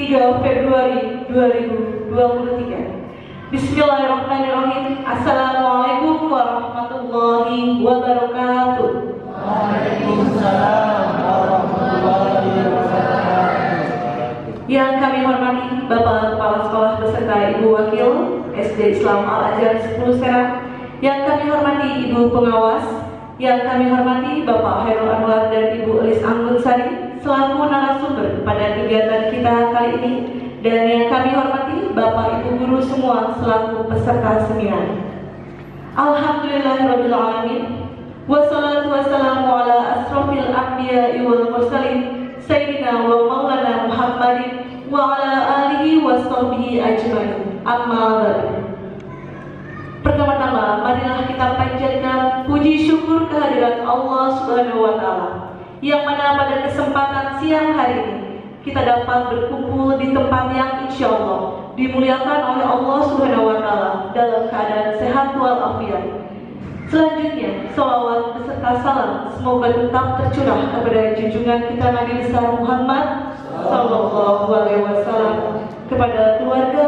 3 Februari 2023. Bismillahirrahmanirrahim. Assalamualaikum warahmatullahi wabarakatuh. Waalaikumsalam warahmatullahi wabarakatuh. Yang kami hormati Bapak Kepala Sekolah beserta Ibu Wakil SD Islam Al-Azhar 10 Serang. Yang kami hormati Ibu Pengawas. Yang kami hormati Bapak Hairul Anwar dan Ibu Elis Anggunsari selaku narasumber pada kegiatan kita kali ini. Dan yang kami hormati Bapak Ibu Guru semua selaku peserta seminar. Alhamdulillahirabbil alamin. Wassalatu wassalamu ala asrofil anbiya'i wal mursalin Sayyidina wa maulana Muhammadin wa ala alihi wa sahbihi ajmain. Amma ba'du. Pertama-tama marilah kita panjatkan puji syukur kehadirat Allah Subhanahu wa taala yang mana pada kesempatan siang hari ini kita dapat berkumpul di tempat yang insya Allah dimuliakan oleh Allah Subhanahu wa taala dalam keadaan sehat walafiat. Selanjutnya, salawat beserta salam semoga tetap tercurah kepada junjungan kita Nabi besar Muhammad sallallahu alaihi wasallam, kepada keluarga,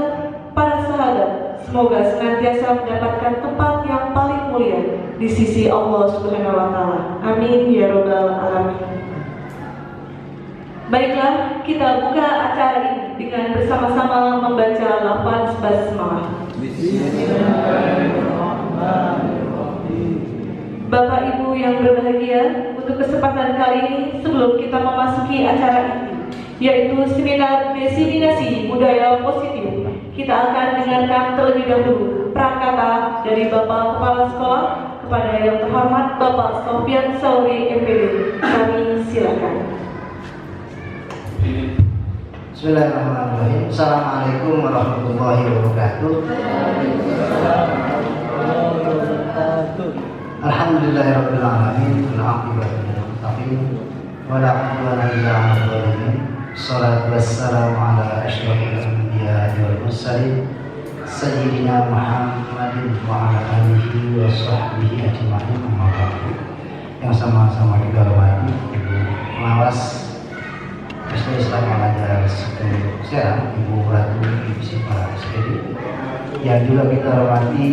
para sahabat, semoga senantiasa mendapatkan tempat yang paling mulia di sisi Allah Subhanahu wa taala. Amin ya rabbal alamin. Baiklah, kita buka acara ini dengan bersama-sama membaca lafaz basmalah. Bapak Ibu yang berbahagia, untuk kesempatan kali ini sebelum kita memasuki acara ini, yaitu seminar Diseminasi Budaya Positif, kita akan dengarkan terlebih dahulu prakata dari Bapak Kepala Sekolah kepada yang terhormat Bapak Sofyan Sauri MPD. Kami silakan. Bismillahirrahmanirrahim. Assalamualaikum warahmatullahi wabarakatuh. Alhamdulillahirabbil alamin. Alhamdulillahil muttaqin. Wa la udwana illa 'alal zalimin. Shalatu wassalamu ala asyrofil anbiya'i wal mursalin Sayyidina Muhammadin wa ala alihi wa sahbihi ajma'in. Yang sama-sama kita hormati Ibu Pengawas SD Islam Al-Azhar 10 Serang, Ibu Ratu Ibu Sipa SPD. Yang juga kita hormati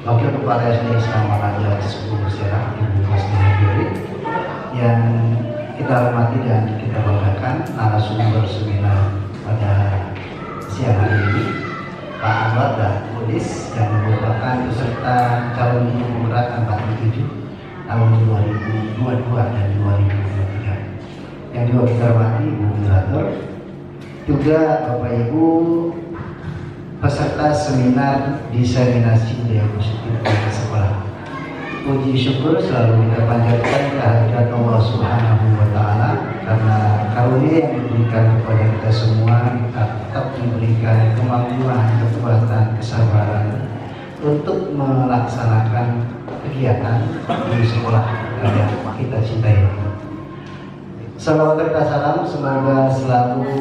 Wakil Kepala SD Islam Al-Azhar 10 Serang, Ibu Masnina Juri. Yang kita hormati dan kita banggakan narasumber seminar pada siang hari ini, Pak Anwar dan Ulis, yang merupakan peserta calon guru berat angkatan 7 tahun 2022 dan 2023. Yang juga kita hormati Ibu Moderator, juga Bapak Ibu peserta seminar Diseminasi Budaya Positif di sekolah. Puji syukur selalu kita panjatkan kehadirat Allah Subhanahu wa taala karena karunia yang diberikan kepada kita semua, kita tetap memberikan kemampuan, kekuatan, kesabaran untuk melaksanakan kegiatan di sekolah yang kita cintai. Salawat serta salam semoga selalu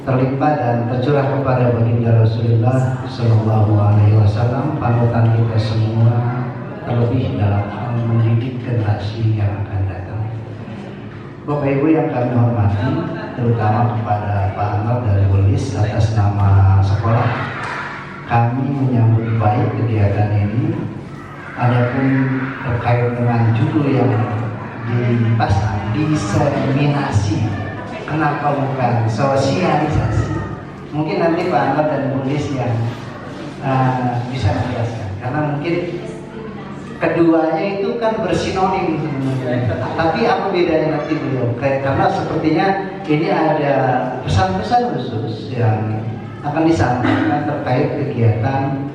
terlimpah dan tercurah kepada baginda Rasulullah Sallallahu Alaihi Wasallam, panutan kita semua, terlebih dalam hal mendidik generasi yang akan datang. Bapak Ibu yang kami hormati, terutama kepada Pak Anwar dari Ulis atas nama sekolah, kami menyambut baik kegiatan ini. Adapun terkait dengan judul yang dipasang, diseminasi, kenapa bukan sosialisasi? Mungkin nanti Pak Anwar dan Ulis yang bisa menjelaskan, karena mungkin keduanya itu kan bersinonim sebenarnya. Tapi apa bedanya nanti beliau? Karena sepertinya ini ada pesan-pesan khusus yang akan disampaikan terkait kegiatan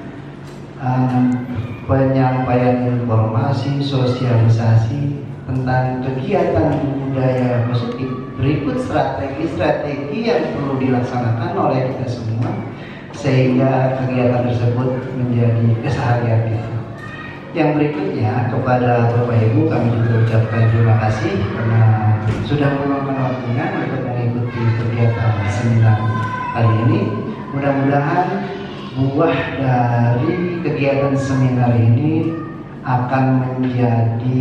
penyampaian informasi, sosialisasi tentang kegiatan budaya positif. Berikut strategi-strategi yang perlu dilaksanakan oleh kita semua sehingga kegiatan tersebut menjadi keseharian kita. Yang berikutnya, kepada Bapak Ibu kami juga ucapkan terima kasih karena sudah meluangkan waktunya untuk mengikuti kegiatan seminar kali ini. Mudah-mudahan buah dari kegiatan seminar ini akan menjadi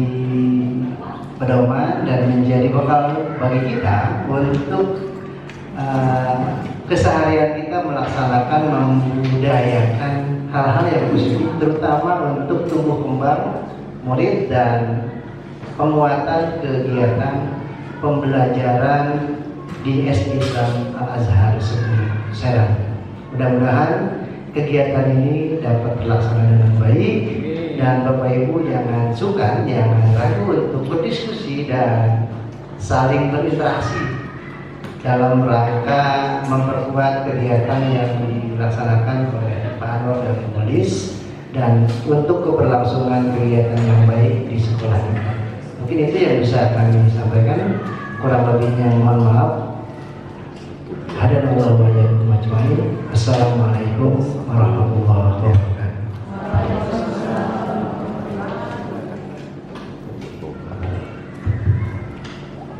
pedoman dan menjadi bekal bagi kita untuk keseharian kita melaksanakan, membudayakan hal-hal yang positif, terutama untuk tumbuh kembang murid dan penguatan kegiatan pembelajaran di SD Islam Al-Azhar 10 Serang. Mudah-mudahan kegiatan ini dapat terlaksana dengan baik, dan Bapak Ibu jangan sungkan, jangan ragu untuk berdiskusi dan saling berinteraksi dalam rangka memperkuat kegiatan yang dilaksanakan oleh Pak Anwar dan Bu Lis, dan untuk keberlangsungan kegiatan yang baik di sekolah kita. Mungkin itu yang bisa kami sampaikan. Kurang lebihnya mohon maaf. Ada nomor wajib majmu'in. Assalamualaikum warahmatullahi wabarakatuh.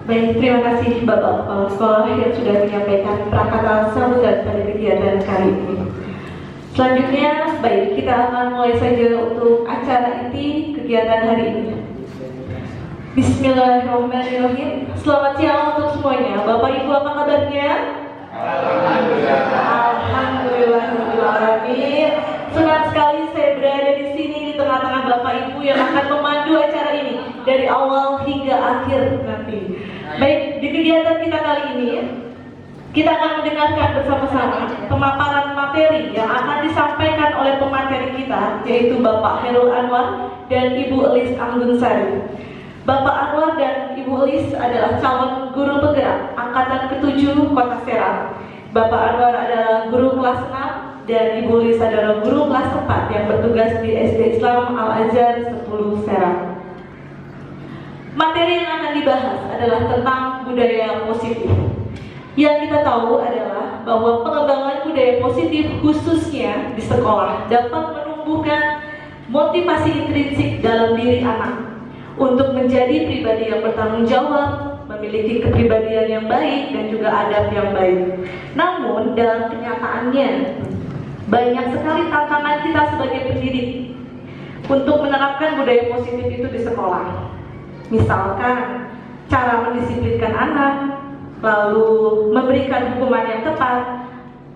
Baik, terima kasih Bapak Kepala Sekolah yang sudah menyampaikan prakata sambutan pada kegiatan kali ini. Selanjutnya, baik, kita akan mulai saja untuk acara inti kegiatan hari ini. Bismillahirrahmanirrahim. Selamat siang untuk semuanya. Bapak Ibu, apa kabarnya? Alhamdulillahirrahmanirrahim. Senang sekali saya berada di sini di tengah-tengah Bapak Ibu yang akan memandu acara ini dari awal hingga akhir nanti. Baik, di kegiatan kita kali ini kita akan mendengarkan bersama-sama pemaparan materi yang akan disampaikan oleh pemateri kita, yaitu Bapak Hairul Anwar dan Ibu Elis Anggunsari. Bapak Anwar dan Ibu Elis adalah calon guru penggerak angkatan ke-7 Kota Serang. Bapak Anwar adalah guru kelas 6 dan Ibu Elis adalah guru kelas 4 yang bertugas di SD Islam Al-Azhar 10 Serang. Materi yang akan dibahas adalah tentang budaya positif. Yang kita tahu adalah bahwa pengembangan budaya positif khususnya di sekolah dapat menumbuhkan motivasi intrinsik dalam diri anak untuk menjadi pribadi yang bertanggung jawab, memiliki kepribadian yang baik dan juga adab yang baik. Namun dalam kenyataannya banyak sekali tantangan kita sebagai pendidik untuk menerapkan budaya positif itu di sekolah. Misalkan cara mendisiplinkan anak, lalu memberikan hukuman yang tepat,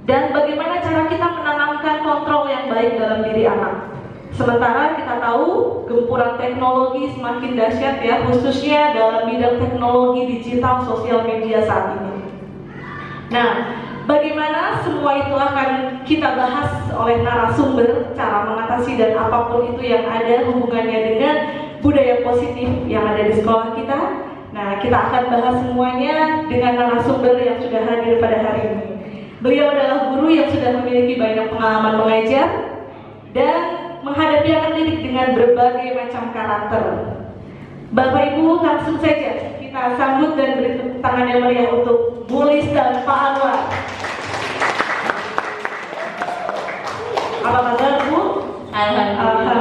dan bagaimana cara kita menanamkan kontrol yang baik dalam diri anak. Sementara kita tahu gempuran teknologi semakin dahsyat ya, khususnya dalam bidang teknologi digital sosial media saat ini. Nah, bagaimana semua itu akan kita bahas oleh narasumber, cara mengatasi dan apapun itu yang ada hubungannya dengan budaya positif yang ada di sekolah kita. Nah, kita akan bahas semuanya dengan narasumber yang sudah hadir pada hari ini. Beliau adalah guru yang sudah memiliki banyak pengalaman mengajar dan menghadapi anak didik dengan berbagai macam karakter. Bapak Ibu, langsung saja kita sambut dan beri tepuk tangan yang meriah untuk Bu Lis dan Pak Anwar. Apa kabar Bu? Alhamdulillah.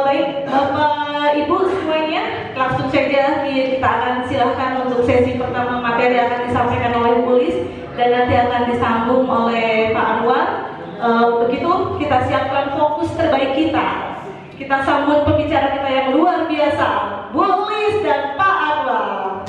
Baik, Bapak Ibu semuanya, langsung saja kita akan silahkan untuk sesi pertama materi akan disampaikan oleh Bu Lis dan nanti akan disambung oleh Pak Anwar. Begitu kita siapkan fokus terbaik kita. Kita sambut pembicara kita yang luar biasa, Bu Lis dan Pak Anwar.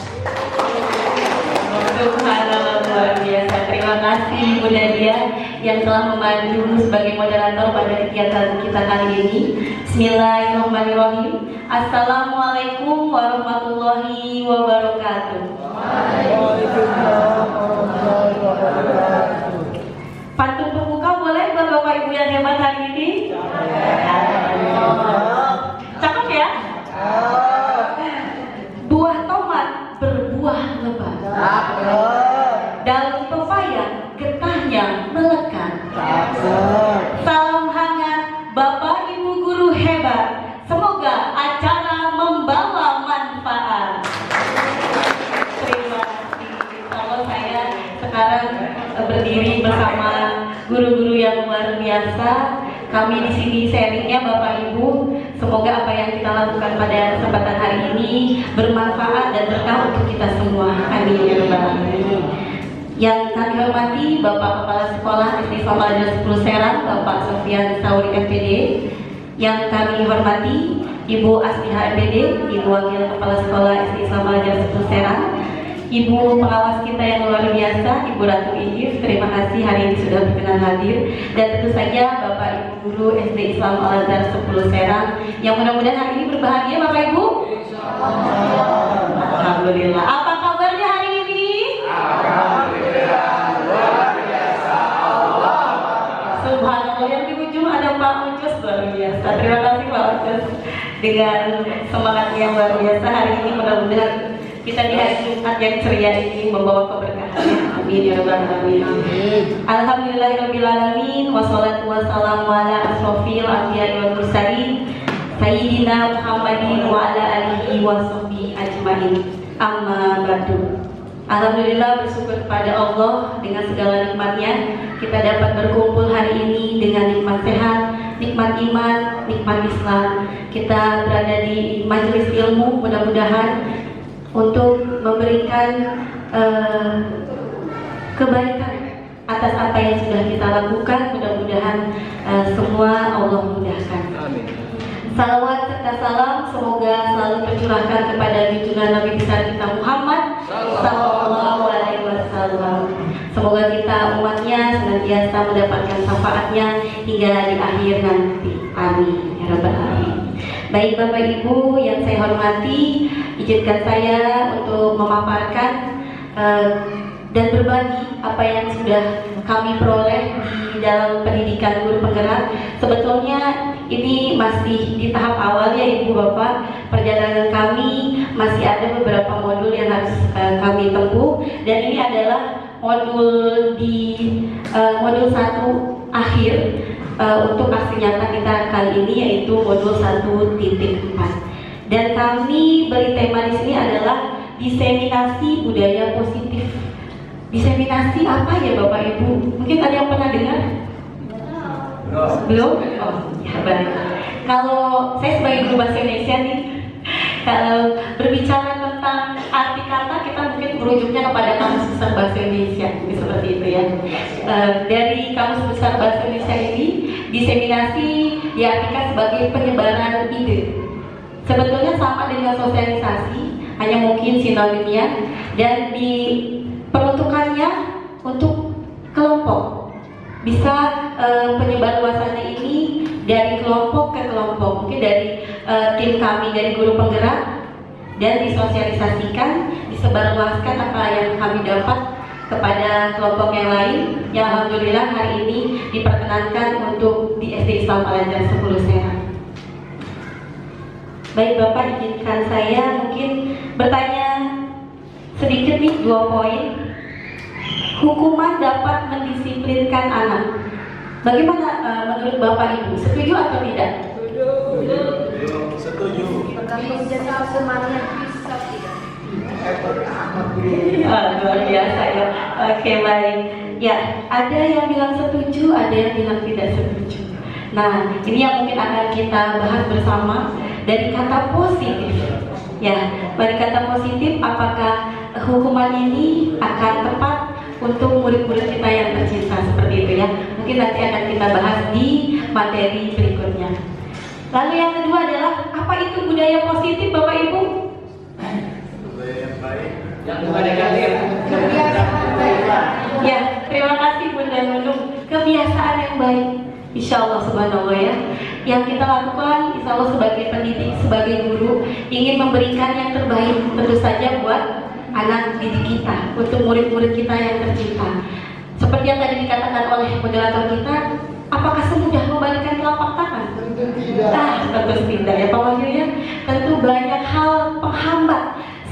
Subhanallah, luar biasa. Terima kasih Bu Nadia yang telah memandu sebagai moderator pada kegiatan kita kali ini. Bismillahirrahmanirrahim. Assalamualaikum warahmatullahi wabarakatuh. Waalaikumsalam warahmatullahi wabarakatuh. Pantun pembuka boleh Bapak Ibu yang hebat hari ini? Cakep ya? Buah tomat berbuah lebat. Daun pepaya getahnya melekat. Salam hangat Bapak Ibu guru hebat. Semoga acara membawa manfaat. Terima kasih. Kalau saya sekarang berdiri bersama guru-guru yang luar biasa. Kami di sini sharingnya Bapak Ibu. Semoga apa yang kita lakukan pada kesempatan hari ini bermanfaat dan berkah untuk kita semua. Amin ya rabbal alamin. Yang kami hormati Bapak Kepala Sekolah SD Islam Al-Azhar 10 Serang, Bapak Sofian Sauri MPD. Yang kami hormati Ibu Asliha MPD, Ibu Wakil Kepala Sekolah SD Islam Al-Azhar 10 Serang. Ibu pengawas kita yang luar biasa, Ibu Ratu Iis, terima kasih hari ini sudah berkenan hadir. Dan tentu saja Bapak Ibu Guru SD Islam Al-Azhar 10 Serang yang mudah-mudahan hari ini berbahagia Bapak Ibu. Alhamdulillah. Apa kabarnya hari ini? Alhamdulillah, luar biasa Allah. Subhanallah, yang di ujung ada Pak Ucus, luar biasa. Terima kasih Pak Ucus dengan semangatnya yang luar biasa hari ini. Mudah-mudahan kita di hari Jumat yang ceria ini membawa keberkahan. Amin ya rabbal alamin. Alhamdulillahirabbil alamin wassalatu wassalamu ala asrofil anbiya'i wal mursalin sayyidina Muhammadin wa ala alihi wa sahbihi ajmain. Amma ba'du. Alhamdulillah, bersyukur kepada Allah dengan segala nikmatnya kita dapat berkumpul hari ini dengan nikmat sehat, nikmat iman, nikmat Islam. Kita berada di majelis ilmu, mudah-mudahan untuk memberikan kebaikan atas apa yang sudah kita lakukan. Mudah-mudahan semua Allah mudahkan. Amin. Salawat serta salam semoga selalu tercurahkan kepada junjungan Nabi besar kita Muhammad Sallallahu Alaihi Wasallam. Semoga kita umatnya senantiasa mendapatkan syafaatnya hingga di akhir nanti. Amin ya rabbal alamin. Baik Bapak Ibu yang saya hormati, izinkan saya untuk memaparkan dan berbagi apa yang sudah kami peroleh di dalam pendidikan guru penggerak. Sebetulnya ini masih di tahap awal ya Ibu Bapak. Perjalanan kami masih ada beberapa modul yang harus kami tempuh, dan ini adalah modul di modul 1 akhir untuk aksi nyata kita kali ini, yaitu modul 1.4. Dan kami beri tema di sini adalah diseminasi budaya positif. Diseminasi apa ya Bapak Ibu? Mungkin ada yang pernah dengar? Belum? Oh, ya baik. Kalau saya sebagai guru bahasa Indonesia nih, kalau berbicara tentang arti kata, kita mungkin merujuknya kepada Kamus Besar Bahasa Indonesia, seperti itu ya. Dari Kamus Besar Bahasa Indonesia ini, diseminasi diartikan sebagai penyebaran ide. Sebetulnya sama dengan sosialisasi, hanya mungkin sinonimnya, dan diperuntukannya untuk kelompok. Bisa penyebar luasannya ini dari kelompok ke kelompok, mungkin dari tim kami dari guru penggerak, dan disosialisasikan, disebarluaskan apa yang kami dapat kepada kelompok yang lain. Yang alhamdulillah hari ini diperkenankan untuk di SD Islam Al-Azhar 10 Serang. Baik Bapak, izinkan saya mungkin bertanya sedikit nih, 2 poin. Hukuman dapat mendisiplinkan anak. Bagaimana menurut Bapak Ibu? Setuju atau tidak? Setuju. Luar biasa ya. Oke, baik. Ya, ada yang bilang setuju, ada yang bilang tidak setuju. Nah, ini yang mungkin akan kita bahas bersama dari kata positif. Ya, dari kata positif, apakah hukuman ini akan tepat untuk murid-murid kita yang tercinta, seperti itu ya. Mungkin nanti akan kita bahas di materi berikutnya. Lalu yang kedua adalah, apa itu budaya positif Bapak Ibu? Budaya yang baik. Yang bukan negatif. Ya, terima kasih Bunda Nunung. Kebiasaan yang baik, insya Allah subhanallah ya. Yang kita lakukan, insya Allah sebagai pendidik, sebagai guru, ingin memberikan yang terbaik tentu saja buat anak didik kita, untuk murid-murid kita yang tercinta. Seperti yang tadi dikatakan oleh moderator kita, apakah semudah membalikkan telapak tangan? Tentu tidak. Tentu tidak ya Pak Wahyu ya. Tentu banyak hal penghambat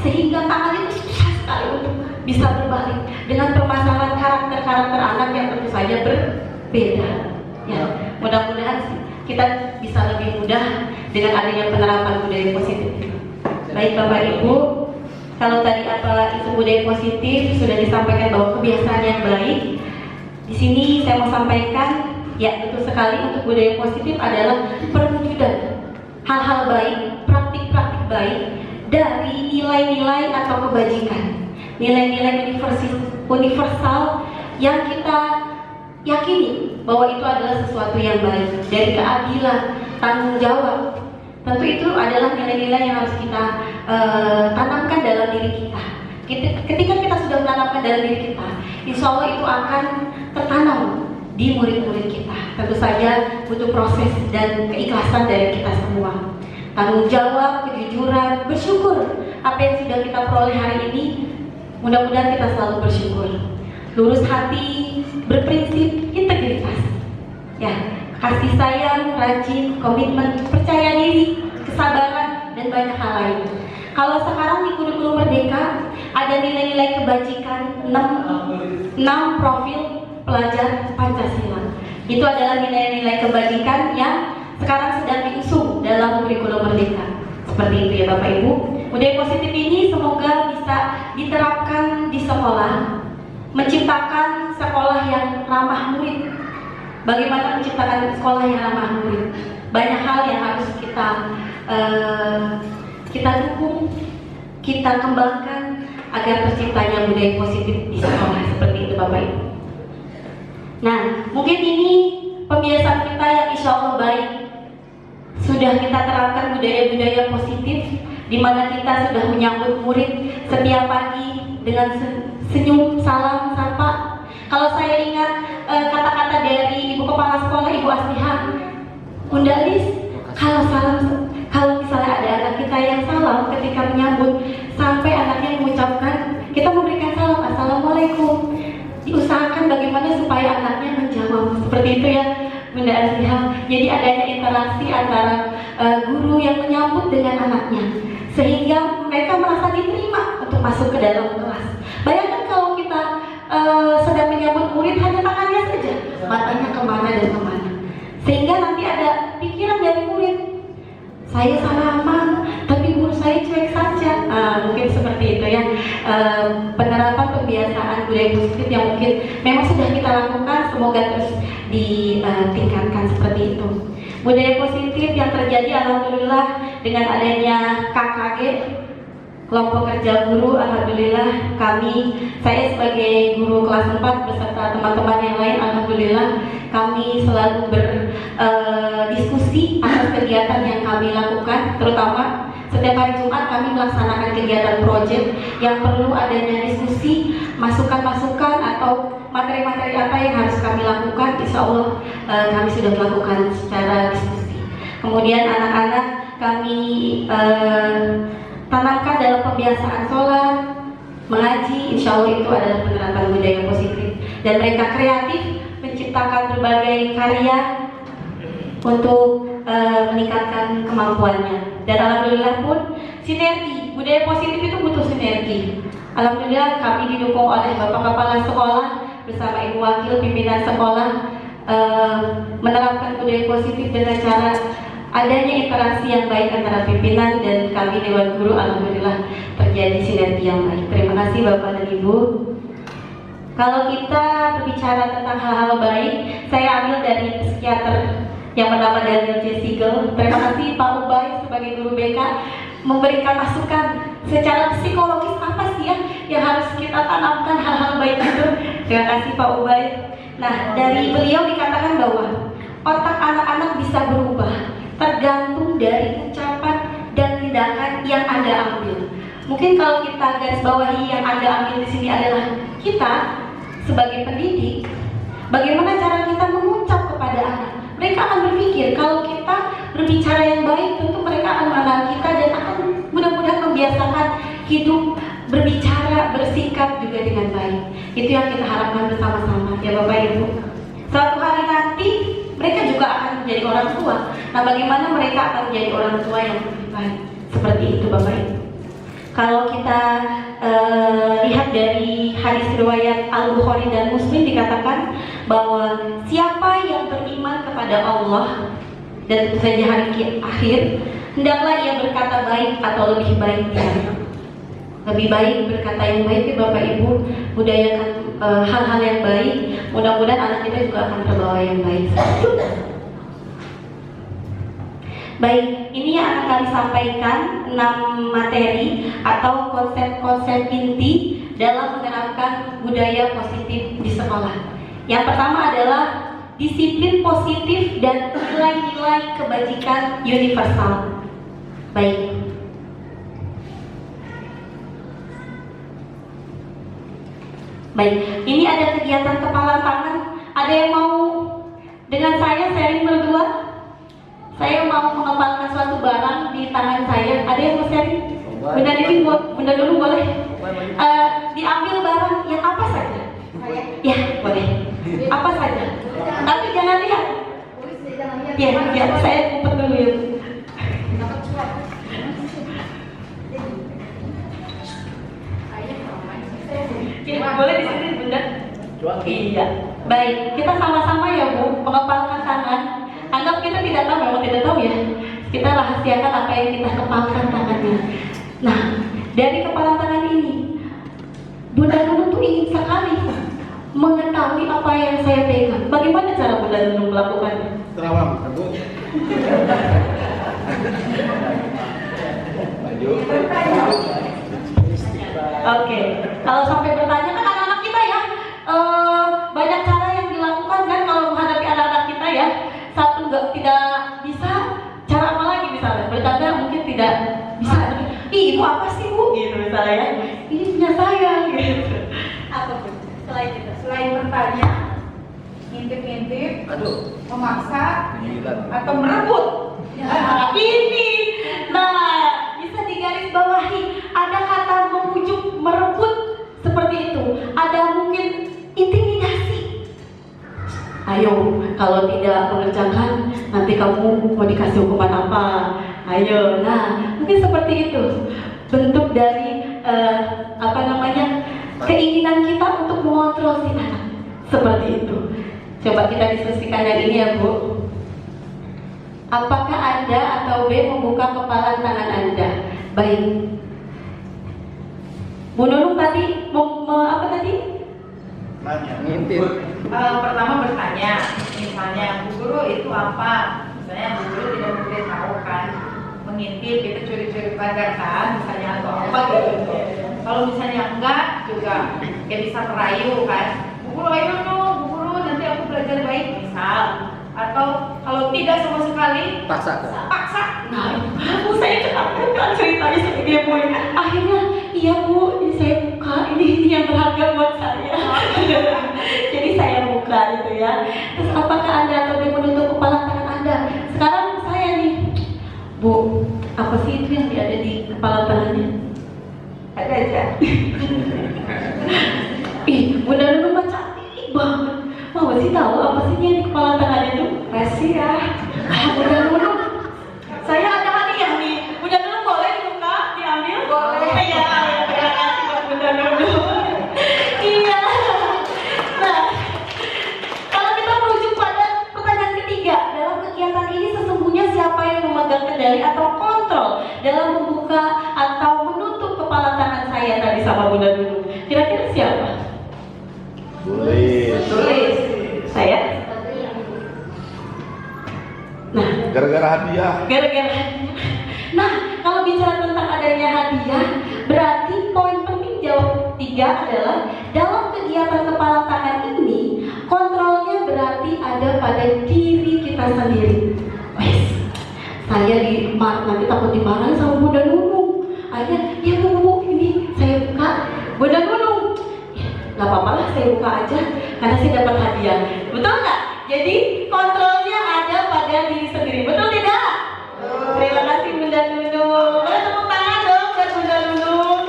sehingga tangan itu susah sekali untuk bisa berbalik dengan permasalahan karakter-karakter anak yang tentu saja berbeda. Ya, mudah-mudahan kita bisa lebih mudah dengan adanya penerapan budaya positif. Baik Bapak Ibu, kalau tadi apa itu budaya positif sudah disampaikan bahwa kebiasaan yang baik. Di sini saya mau sampaikan, ya betul sekali, untuk budaya positif adalah perwujudan hal-hal baik, praktik-praktik baik dari nilai-nilai atau kebajikan, nilai-nilai universal yang kita yakini bahwa itu adalah sesuatu yang baik, dari keadilan, tanggung jawab. Tentu itu adalah nilai-nilai yang harus kita tanamkan dalam diri kita. Ketika kita sudah menanamkan dalam diri kita, insya Allah itu akan tertanam di murid-murid kita. Tentu saja butuh proses dan keikhlasan dari kita semua. Tanggung jawab, kejujuran, bersyukur apa yang sudah kita peroleh hari ini. Mudah-mudahan kita selalu bersyukur. Lurus hati, berprinsip, integritas. Ya, kasih sayang, rajin, komitmen, percaya diri, kesabaran, dan banyak hal lain. Kalau sekarang di kurikulum Merdeka ada nilai-nilai kebajikan 6 profil pelajar Pancasila. Itu adalah nilai-nilai kebajikan yang sekarang sedang diusung dalam kurikulum Merdeka. Seperti itu ya Bapak Ibu. Budaya positif ini semoga bisa diterapkan di sekolah, menciptakan sekolah yang ramah murid. Bagaimana menciptakan sekolah yang ramah murid? Banyak hal yang harus kita dukung, kita kembangkan agar terciptanya budaya positif di sekolah. Seperti itu Bapak Ibu. Nah, mungkin ini pembiasaan kita yang insya Allah baik. Sudah kita terapkan budaya-budaya positif, di mana kita sudah menyambut murid setiap pagi dengan senyum, salam, sapa. Kalau saya ingat kata-kata dari Ibu Kepala Sekolah, Ibu Asliha, Bunda Lis, kalau misalnya ada anak kita yang salam ketika menyambut, sampai anaknya mengucapkan, kita memberikan salam, Assalamualaikum. Diusahakan bagaimana supaya anaknya menjawab seperti itu ya Bunda Asliha. Jadi adanya interaksi antara guru yang menyambut dengan anaknya, sehingga mereka merasa diterima untuk masuk ke dalam kelas. Bayangkan kalau kita sedang menyambut murid hanya tangannya saja, matanya kemana dan kemana, sehingga nanti ada pikiran dari murid, saya salaman tapi guru saya cuek saja. Mungkin seperti itu ya, penerapan pembiasaan budaya positif yang mungkin memang sudah kita lakukan, semoga terus ditingkatkan seperti itu. Budaya positif yang terjadi alhamdulillah dengan adanya KKG, kelompok kerja guru, alhamdulillah saya sebagai guru kelas 4 beserta teman-teman yang lain, alhamdulillah kami selalu berdiskusi atas kegiatan yang kami lakukan. Terutama setiap hari Jumat kami melaksanakan kegiatan proyek yang perlu adanya diskusi, masukan-masukan atau materi-materi apa yang harus kami lakukan. Insya Allah kami sudah melakukan secara diskusi. Kemudian anak-anak kami tanamkan dalam pembiasaan sholat, mengaji. Insya Allah itu adalah penerapan budaya positif. Dan mereka kreatif menciptakan berbagai karya untuk meningkatkan kemampuannya. Dan alhamdulillah pun sinergi, budaya positif itu butuh sinergi. Alhamdulillah kami didukung oleh Bapak Kepala Sekolah bersama Ibu Wakil Pimpinan Sekolah menerapkan budaya positif dengan cara adanya interaksi yang baik antara pimpinan dan kami Dewan Guru. Alhamdulillah terjadi sinergi yang baik. Terima kasih Bapak dan Ibu. Kalau kita berbicara tentang hal-hal baik, saya ambil dari psikiater yang bernama Daniel J. Siegel. Terima kasih Pak Ubay sebagai guru BK memberikan masukan secara psikologis apa sih ya yang harus kita tanamkan hal-hal baik itu. Terima kasih Pak Ubay. Nah, dari beliau dikatakan bahwa otak anak-anak bisa berubah tergantung dari ucapan dan tindakan yang Anda ambil. Mungkin kalau kita garis bawahi yang Anda ambil di sini adalah kita sebagai pendidik, bagaimana cara kita mengucap kepada anak. Mereka akan berpikir kalau kita berbicara yang baik, tentu mereka akan mengenal kita dan akan mudah-mudahan membiasakan hidup berbicara, bersikap juga dengan baik. Itu yang kita harapkan bersama-sama ya Bapak Ibu. Suatu hari nanti mereka juga akan menjadi orang tua. Nah, bagaimana mereka akan menjadi orang tua yang lebih baik? Seperti itu Bapak Ibu. Kalau kita lihat dari hadis riwayat Al-Bukhari dan Muslim, dikatakan bahwa siapa yang beriman kepada Allah dan tentu saja hari akhir, hendaklah ia berkata baik atau lebih baik dia. Lebih baik berkata yang baik ya Bapak Ibu, budayakan hal-hal yang baik. Mudah-mudahan anak kita juga akan terbawa yang baik. Baik, ini yang akan kami sampaikan 6 materi atau konsep-konsep inti dalam menerapkan budaya positif di sekolah. Yang pertama adalah disiplin positif dan nilai-nilai kebajikan universal. Baik. Baik, ini ada kegiatan kepalan tangan. Ada yang mau dengan saya sharing berdua? Saya mau mengepalkan suatu barang di tangan saya. Ada yang mau sharing? Bunda Dewi, Bunda dulu boleh? Diambil barang yang apa saja? Ya, boleh. Apa saja? Tapi jangan lihat. Ya, saya ngumpet dulu ya. Boleh di sini Bunda? Iya. Baik, kita sama-sama ya Bu, mengepalkan tangan. Anggap kita tidak tahu, memang tidak tahu ya. Kita rahasiakan apa yang kita kepalkan tangannya. Nah, dari kepalan tangan ini, Bunda Nunung tuh ingin sekali mengetahui apa yang saya pegang. Bagaimana cara Bunda Nunung melakukannya? Terawang, Bu. Oke, kalau sampai bertanya kan anak-anak kita ya, banyak cara yang dilakukan kan kalau menghadapi anak-anak kita ya. Satu tidak bisa, cara apa lagi misalnya? Bertanya mungkin tidak bisa. Ih, ibu apa sih Bu? Gitu misalnya ya. Ini punya saya gitu. Apa Bu? Selain itu? Selain bertanya, ngintip-ngintip, memaksa, atau merebut. Nah, ini, nah bisa digaris bawahi. Ada kata memujuk, merebut seperti itu. Ada mungkin intimidasi. Ayo, kalau tidak mengerjakan, nanti kamu mau dikasih hukuman apa? Ayo, nah mungkin seperti itu. Bentuk dari keinginan kita untuk mengontrol si anak. Seperti itu. Coba kita diskusikan yang ini ya Bu. Apakah Anda atau B membuka kepalan tangan Anda? Baik. Bu Nunung tadi apa tadi? Pertama bertanya, misalnya Bu Guru itu apa? Misalnya Bu Guru tidak boleh tahu kan, mengintip kita curi-curi pelajar kan, misalnya atau apa gitu. Kalau misalnya enggak juga, ya bisa merayu kan. Bu Guru ayo dong, Bu Guru nanti aku belajar baik misal. Atau kalau tidak sama sekali, paksa. Nah, saya ketakutan ceritanya seperti Bu. Akhirnya, iya Bu, ini saya buka, ini yang berharga buat saya. Jadi saya buka gitu ya. Terus apakah Anda atau dia menutup kepala tangan Anda? Sekarang saya nih, Bu, apa sih itu yang ada di kepala tangannya? Ada aja. Ih, Bunda Nunung mah cantik banget. Mau sih tahu apa sih yang di kepala tangannya itu? Rahasia. Bunda Nunung, saya ada hadiah nih. Bunda Nunung boleh dibuka, diambil? Boleh. Ya, terima kasih buat Bunda Nunung. Iya. Nah, kalau kita merujuk pada pertanyaan ketiga, dalam kegiatan ini sesungguhnya siapa yang memegang kendali atau kontrol dalam membuka atau menutup kepala tangan saya tadi sama Bunda Nunung? Kira-kira siapa? Tulis. Saya? Nah, Gara-gara hadiah. Nah, kalau bicara tentang adanya hadiah, berarti poin penting jawab 3 adalah dalam kegiatan kepala tangan ini, kontrolnya berarti ada pada diri kita sendiri. Wes, saya nanti takut dimarahin sama Bunda Nunung. Akhirnya, ya Bu, ini saya buka. Bunda Nunung, gak apa-apa lah, saya buka aja karena saya dapat hadiah. Betul nggak? Jadi kontrolnya ada pada diri sendiri. Betul tidak? Terima kasih Bunda Nunung. Boleh tepuk tangan dong buat Bunda Nunung.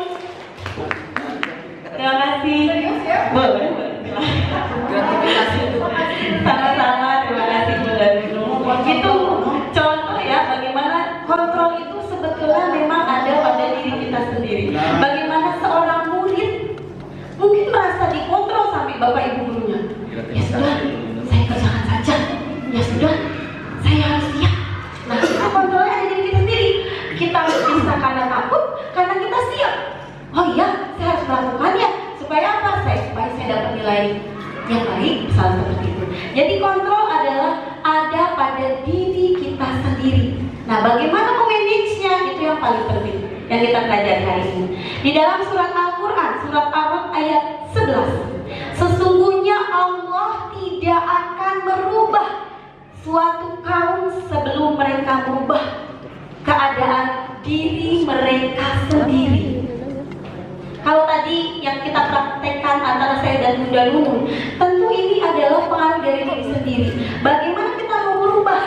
Terima kasih. Boleh. Sama-sama. Terima kasih Bunda Nunung. Itu contoh ya bagaimana kontrol itu sebetulnya memang ada pada diri kita sendiri. Bagaimana seorang murid mungkin merasa dikontrol sampai bapak ibu gurunya. Ya sudah, saya kerjakan saja. Ya sudah, saya harus siap. Nah, itu kontrolnya ada di diri kita sendiri. Kita bisa karena takut, karena kita siap. Oh iya, saya harus melakukannya. Supaya apa? Supaya saya dapat nilai yang baik, misalnya seperti itu. Jadi kontrol adalah ada pada diri kita sendiri. Nah, bagaimana memanagenya? Itu yang paling penting yang kita pelajari hari ini. Di dalam surat Al-Quran, surat Ar-Ra'd ayat 11, sesungguhnya Allah tidak akan merubah suatu kaum sebelum mereka merubah keadaan diri mereka sendiri. Kalau tadi yang kita praktekkan antara saya dan Bunda Nunun, tentu ini adalah pengaruh dari diri sendiri. Bagaimana kita mau merubah?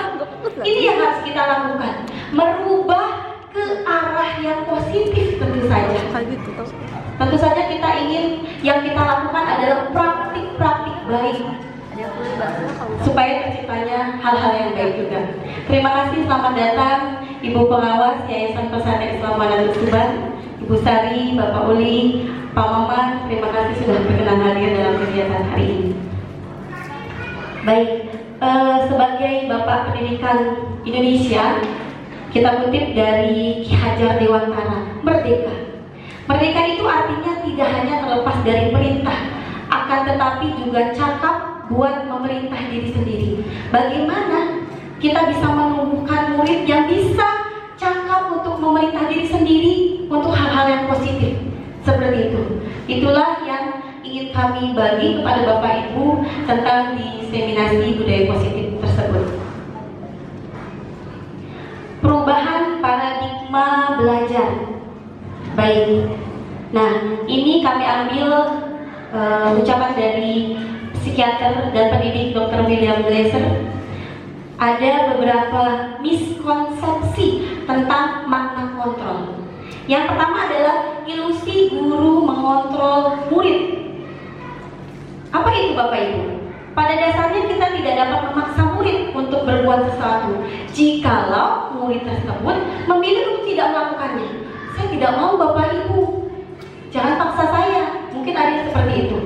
Ini yang harus kita lakukan. Merubah ke arah yang positif tentu saja. Tentu saja kita ingin yang kita lakukan adalah praktik-praktik baik supaya terciptanya hal-hal yang baik juga. Terima kasih, selamat datang Ibu Pengawas Yayasan Pesantren Islam Manado Tuban, Ibu Sari, Bapak Uli, Pak Maman, terima kasih sudah berkenan hadir dalam kegiatan hari ini. Baik, sebagai Bapak Pendidikan Indonesia, kita kutip dari Ki Hajar Dewantara, merdeka. Merdeka itu artinya tidak hanya terlepas dari perintah, akan tetapi juga cakap buat memerintah diri sendiri. Bagaimana kita bisa menumbuhkan murid yang bisa cakap untuk memerintah diri sendiri untuk hal-hal yang positif seperti itu. Itulah yang ingin kami bagi kepada Bapak Ibu tentang diseminasi budaya positif tersebut. Perubahan paradigma belajar. Baik. Nah, ini kami ambil ucapan dari psikiater dan pendidik Dr. William Glasser. Ada beberapa miskonsepsi tentang makna kontrol. Yang pertama adalah ilusi guru mengontrol murid. Apa itu Bapak Ibu? Pada dasarnya kita tidak dapat memaksa murid untuk berbuat sesuatu jikalau murid tersebut memilih untuk tidak melakukannya. Saya tidak mau Bapak Ibu, jangan paksa saya. Mungkin ada yang seperti itu.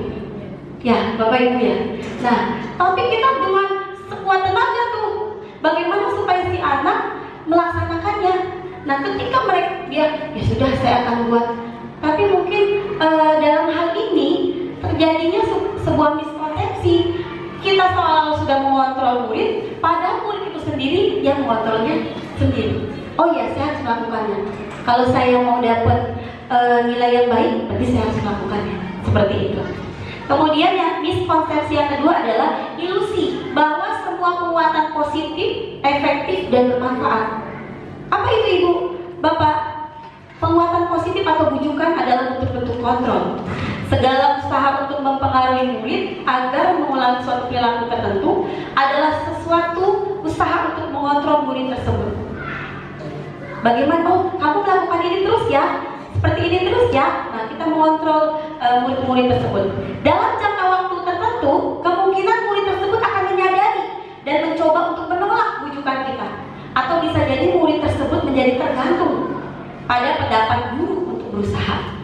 Ya, Bapak Ibu ya. Nah, tapi kita dengan sekuat tenaga tuh, bagaimana supaya si anak melaksanakannya. Nah, ketika dia ya sudah saya akan buat. Tapi mungkin dalam hal ini terjadinya sebuah miskonsepsi. Kita seolah sudah mengontrol murid, padahal murid itu sendiri yang mengontrolnya sendiri. Oh ya, saya harus melakukannya. Kalau saya mau dapat nilai yang baik, berarti saya harus melakukannya. Seperti itu. Kemudian yang miskonsepsi yang kedua adalah ilusi bahwa semua penguatan positif, efektif, dan bermanfaat. Apa itu Ibu? Bapak? Penguatan positif atau bujukan adalah bentuk-bentuk kontrol. Segala usaha untuk mempengaruhi murid agar mengulangi suatu perilaku tertentu adalah sesuatu usaha untuk mengontrol murid tersebut. Bagaimana? Oh, kamu melakukan ini terus ya? Seperti ini terus ya? Nah, kita mengontrol murid-murid tersebut. Dalam jangka waktu tertentu, kemungkinan murid tersebut akan menyadari dan mencoba untuk menolak bujukan kita. Atau bisa jadi murid tersebut menjadi tergantung pada pendapat guru untuk berusaha.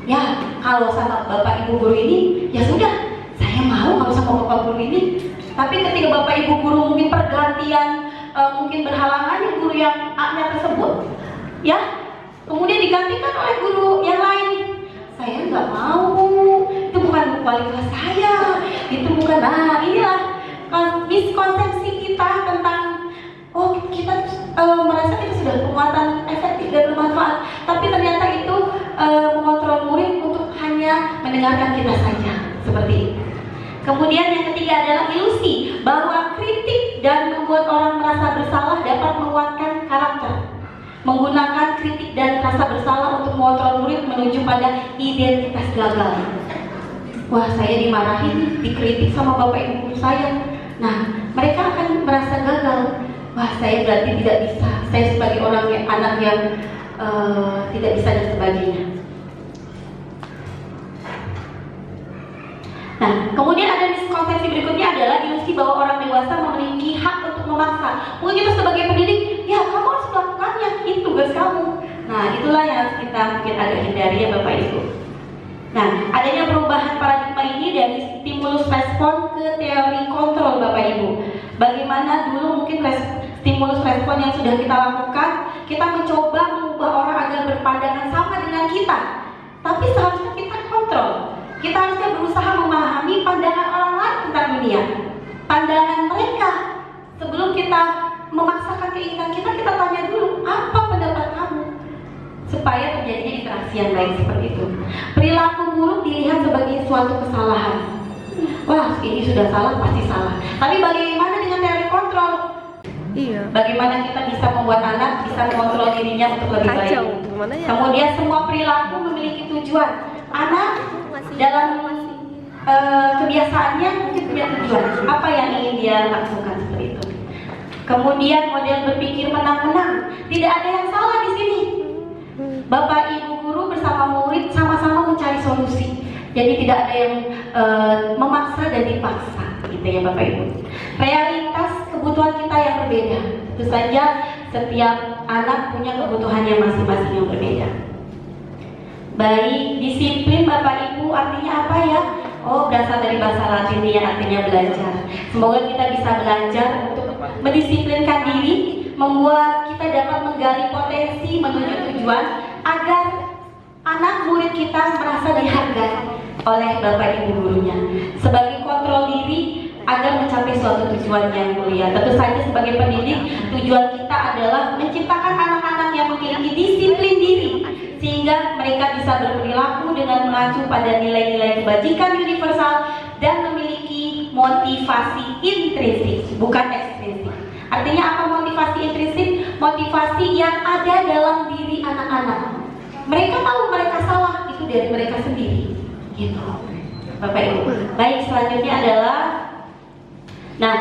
Ya, kalau sama Bapak Ibu guru ini, ya sudah, saya mau kalau sama Bapak guru ini. Tapi ketika Bapak Ibu guru mungkin pergantian, mungkin berhalangan guru yang A-nya tersebut, ya, kemudian digantikan oleh guru yang lain. Saya nggak mau, itu bukan kualitas saya, itu bukan. Nah, inilah miskonsepsi kita tentang kita merasa kita sudah penguatan efektif dan bermanfaat, tapi ternyata itu mengontrol murid untuk hanya mendengarkan kita saja, seperti itu. Kemudian yang ketiga adalah ilusi bahwa kritik dan membuat orang merasa bersalah dapat menguatkan karakter. Menggunakan kritik dan rasa bersalah untuk mengontrol murid menuju pada identitas gagal. Wah, saya dimarahin, dikritik sama Bapak Ibu guru saya. Nah, mereka akan merasa gagal. Wah, saya berarti tidak bisa. Saya sebagai anak yang tidak bisa dan sebagainya. Nah, kemudian ada miskonsepsi berikutnya adalah ilusi bahwa orang dewasa memiliki hak untuk memaksa. Mungkin kita sebagai pendidik, ya kamu harus melakukannya, itu tugas kamu. Nah, itulah yang harus kita mungkin agak hindari ya Bapak Ibu. Nah, adanya perubahan paradigma ini dari stimulus respon ke teori kontrol Bapak Ibu. Bagaimana dulu mungkin stimulus respon yang sudah kita lakukan, kita mencoba mengubah orang agar berpandangan sama dengan kita. Tapi seharusnya kita kontrol. Kita harusnya berusaha memahami pandangan orang lain tentang dunia, pandangan mereka. Sebelum kita memaksakan keinginan kita tanya dulu, apa pendapat kamu? Supaya terjadinya interaksi yang baik seperti itu. Perilaku buruk dilihat sebagai suatu kesalahan. Wah, ini sudah salah, pasti salah. Tapi bagaimana dengan teori kontrol? Iya. Bagaimana kita bisa membuat anak bisa mengontrol dirinya untuk lebih baik? Gimana ya? Kemudian semua perilaku memiliki tujuan. anak dalam kebiasaannya mungkin punya tujuan apa yang ingin dia lakukan seperti itu. Kemudian model berpikir menang-menang, tidak ada yang salah di sini. Bapak ibu guru bersama murid sama-sama mencari solusi. Jadi tidak ada yang memaksa dan dipaksa, gitu ya Bapak Ibu. Realitas kebutuhan kita yang berbeda. Tentu saja setiap anak punya kebutuhannya masing-masing yang berbeda. Baik, disiplin Bapak Ibu artinya apa ya? Oh, berasal dari bahasa Latin yang artinya belajar. Semoga kita bisa belajar untuk mendisiplinkan diri, membuat kita dapat menggali potensi menuju tujuan agar anak murid kita merasa dihargai oleh Bapak Ibu gurunya sebagai kontrol diri agar mencapai suatu tujuan yang mulia. Tentu saja sebagai pendidik, tujuan kita adalah menciptakan anak-anak yang memiliki disiplin diri sehingga mereka bisa berperilaku dengan mengacu pada nilai-nilai kebajikan universal dan memiliki motivasi intrinsik, bukan ekstrinsik. Artinya apa motivasi intrinsik? Motivasi yang ada dalam diri anak-anak. Mereka tahu mereka salah, itu dari mereka sendiri. Gitu, Bapak Ibu. Baik, selanjutnya adalah, nah,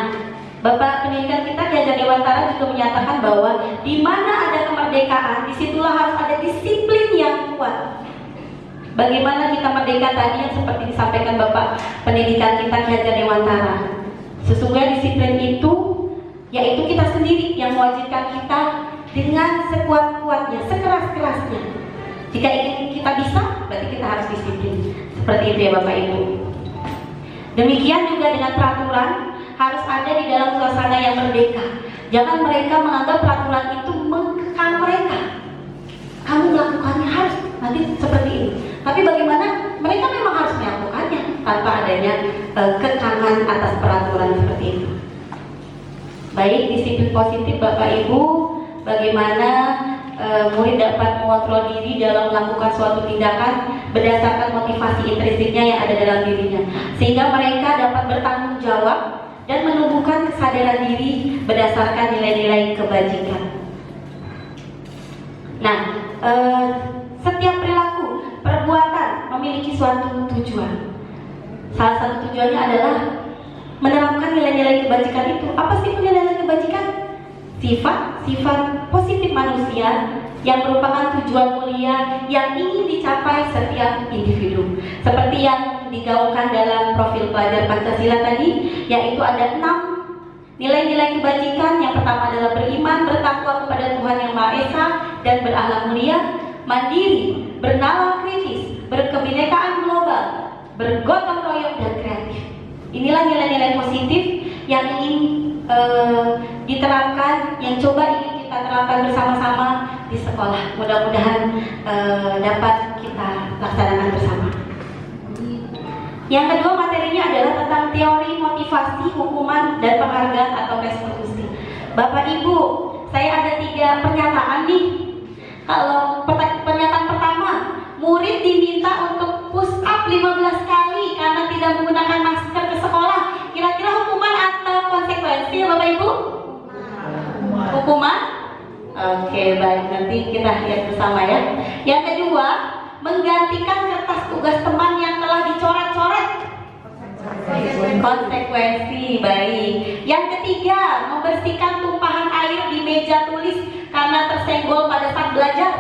Bapak pendidikan kita Ki Hajar Dewantara juga menyatakan bahwa di mana ada kemerdekaan, disitulah harus ada disiplin yang kuat. Bagaimana kita merdeka tadi yang seperti disampaikan Bapak pendidikan kita Ki Hajar Dewantara. Sesungguhnya disiplin itu, yaitu kita sendiri yang mewajibkan kita dengan sekuat-kuatnya, sekeras-kerasnya. Jika ingin kita bisa, berarti kita harus disiplin. Seperti itu ya Bapak Ibu. Demikian juga dengan peraturan harus ada di dalam suasana yang merdeka. Jangan mereka menganggap peraturan itu mengekang mereka. Kamu melakukannya harus nanti seperti ini. Tapi bagaimana mereka memang harus melakukannya tanpa adanya kekangan atas peraturan seperti itu. Baik, disiplin positif Bapak Ibu, bagaimana murid dapat mengontrol diri dalam melakukan suatu tindakan berdasarkan motivasi intrinsiknya yang ada dalam dirinya, sehingga mereka dapat bertanggung jawab dan menumbuhkan kesadaran diri berdasarkan nilai-nilai kebajikan. Nah, setiap perilaku, perbuatan memiliki suatu tujuan. Salah satu tujuannya adalah menerapkan nilai-nilai kebajikan itu. Apa sih nilai-nilai kebajikan? Sifat-sifat positif manusia yang merupakan tujuan mulia yang ingin dicapai setiap individu. Seperti yang digaungkan dalam profil pelajar Pancasila tadi, yaitu ada 6 nilai-nilai kebajikan. Yang pertama adalah beriman, bertakwa kepada Tuhan Yang Maha Esa, dan berakhlak mulia, mandiri, bernalar kritis, berkebinekaan global, bergotong royong, dan kreatif. Inilah nilai-nilai positif yang ingin diterapkan, yang coba ingin kita terapkan bersama-sama di sekolah. Mudah-mudahan dapat kita laksanakan bersama. Yang kedua materinya adalah tentang teori motivasi, hukuman, dan penghargaan atau restitusi. Bapak Ibu, saya ada 3 pernyataan nih. Kalau pernyataan pertama, murid diminta untuk push up 15 kali karena tidak menggunakan masker ke sekolah. Kira-kira hukuman atau konsekuensi ya Bapak Ibu? Hukuman? Oke, baik, nanti kita lihat bersama ya. Yang kedua, menggantikan kertas tugas teman yang telah dicoret-coret. Konsekuensi, baik. Yang ketiga, membersihkan tumpahan air di meja tulis karena tersenggol pada saat belajar.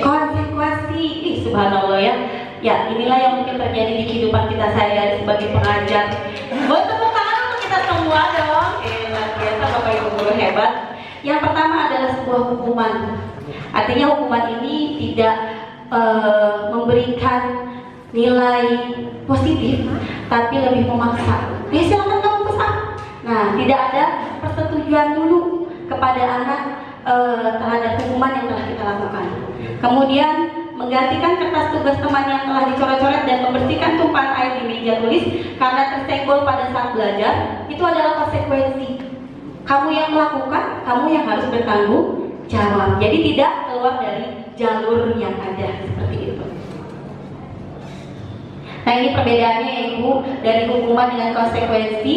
Konsekuensi. Subhanallah ya. Ya, inilah yang mungkin terjadi di kehidupan kita sehari-hari sebagai pengajar. Buat tepuk tangan untuk kita semua dong. Luar biasa Bapak Ibu guru hebat. Yang pertama adalah sebuah hukuman. Artinya hukuman ini tidak memberikan nilai positif, tapi lebih memaksa. Silakan kamu pesan. Nah, tidak ada persetujuan dulu kepada anak terhadap hukuman yang telah kita lakukan. Kemudian menggantikan kertas tugas teman yang telah dicoret-coret dan membersihkan tumpahan air di meja tulis karena tersenggol pada saat belajar, itu adalah konsekuensi. Kamu yang melakukan, kamu yang harus bertanggung jawab. Jadi tidak keluar dari jalur yang ada seperti itu. Nah, ini perbedaannya ya Ibu dari hukuman dengan konsekuensi.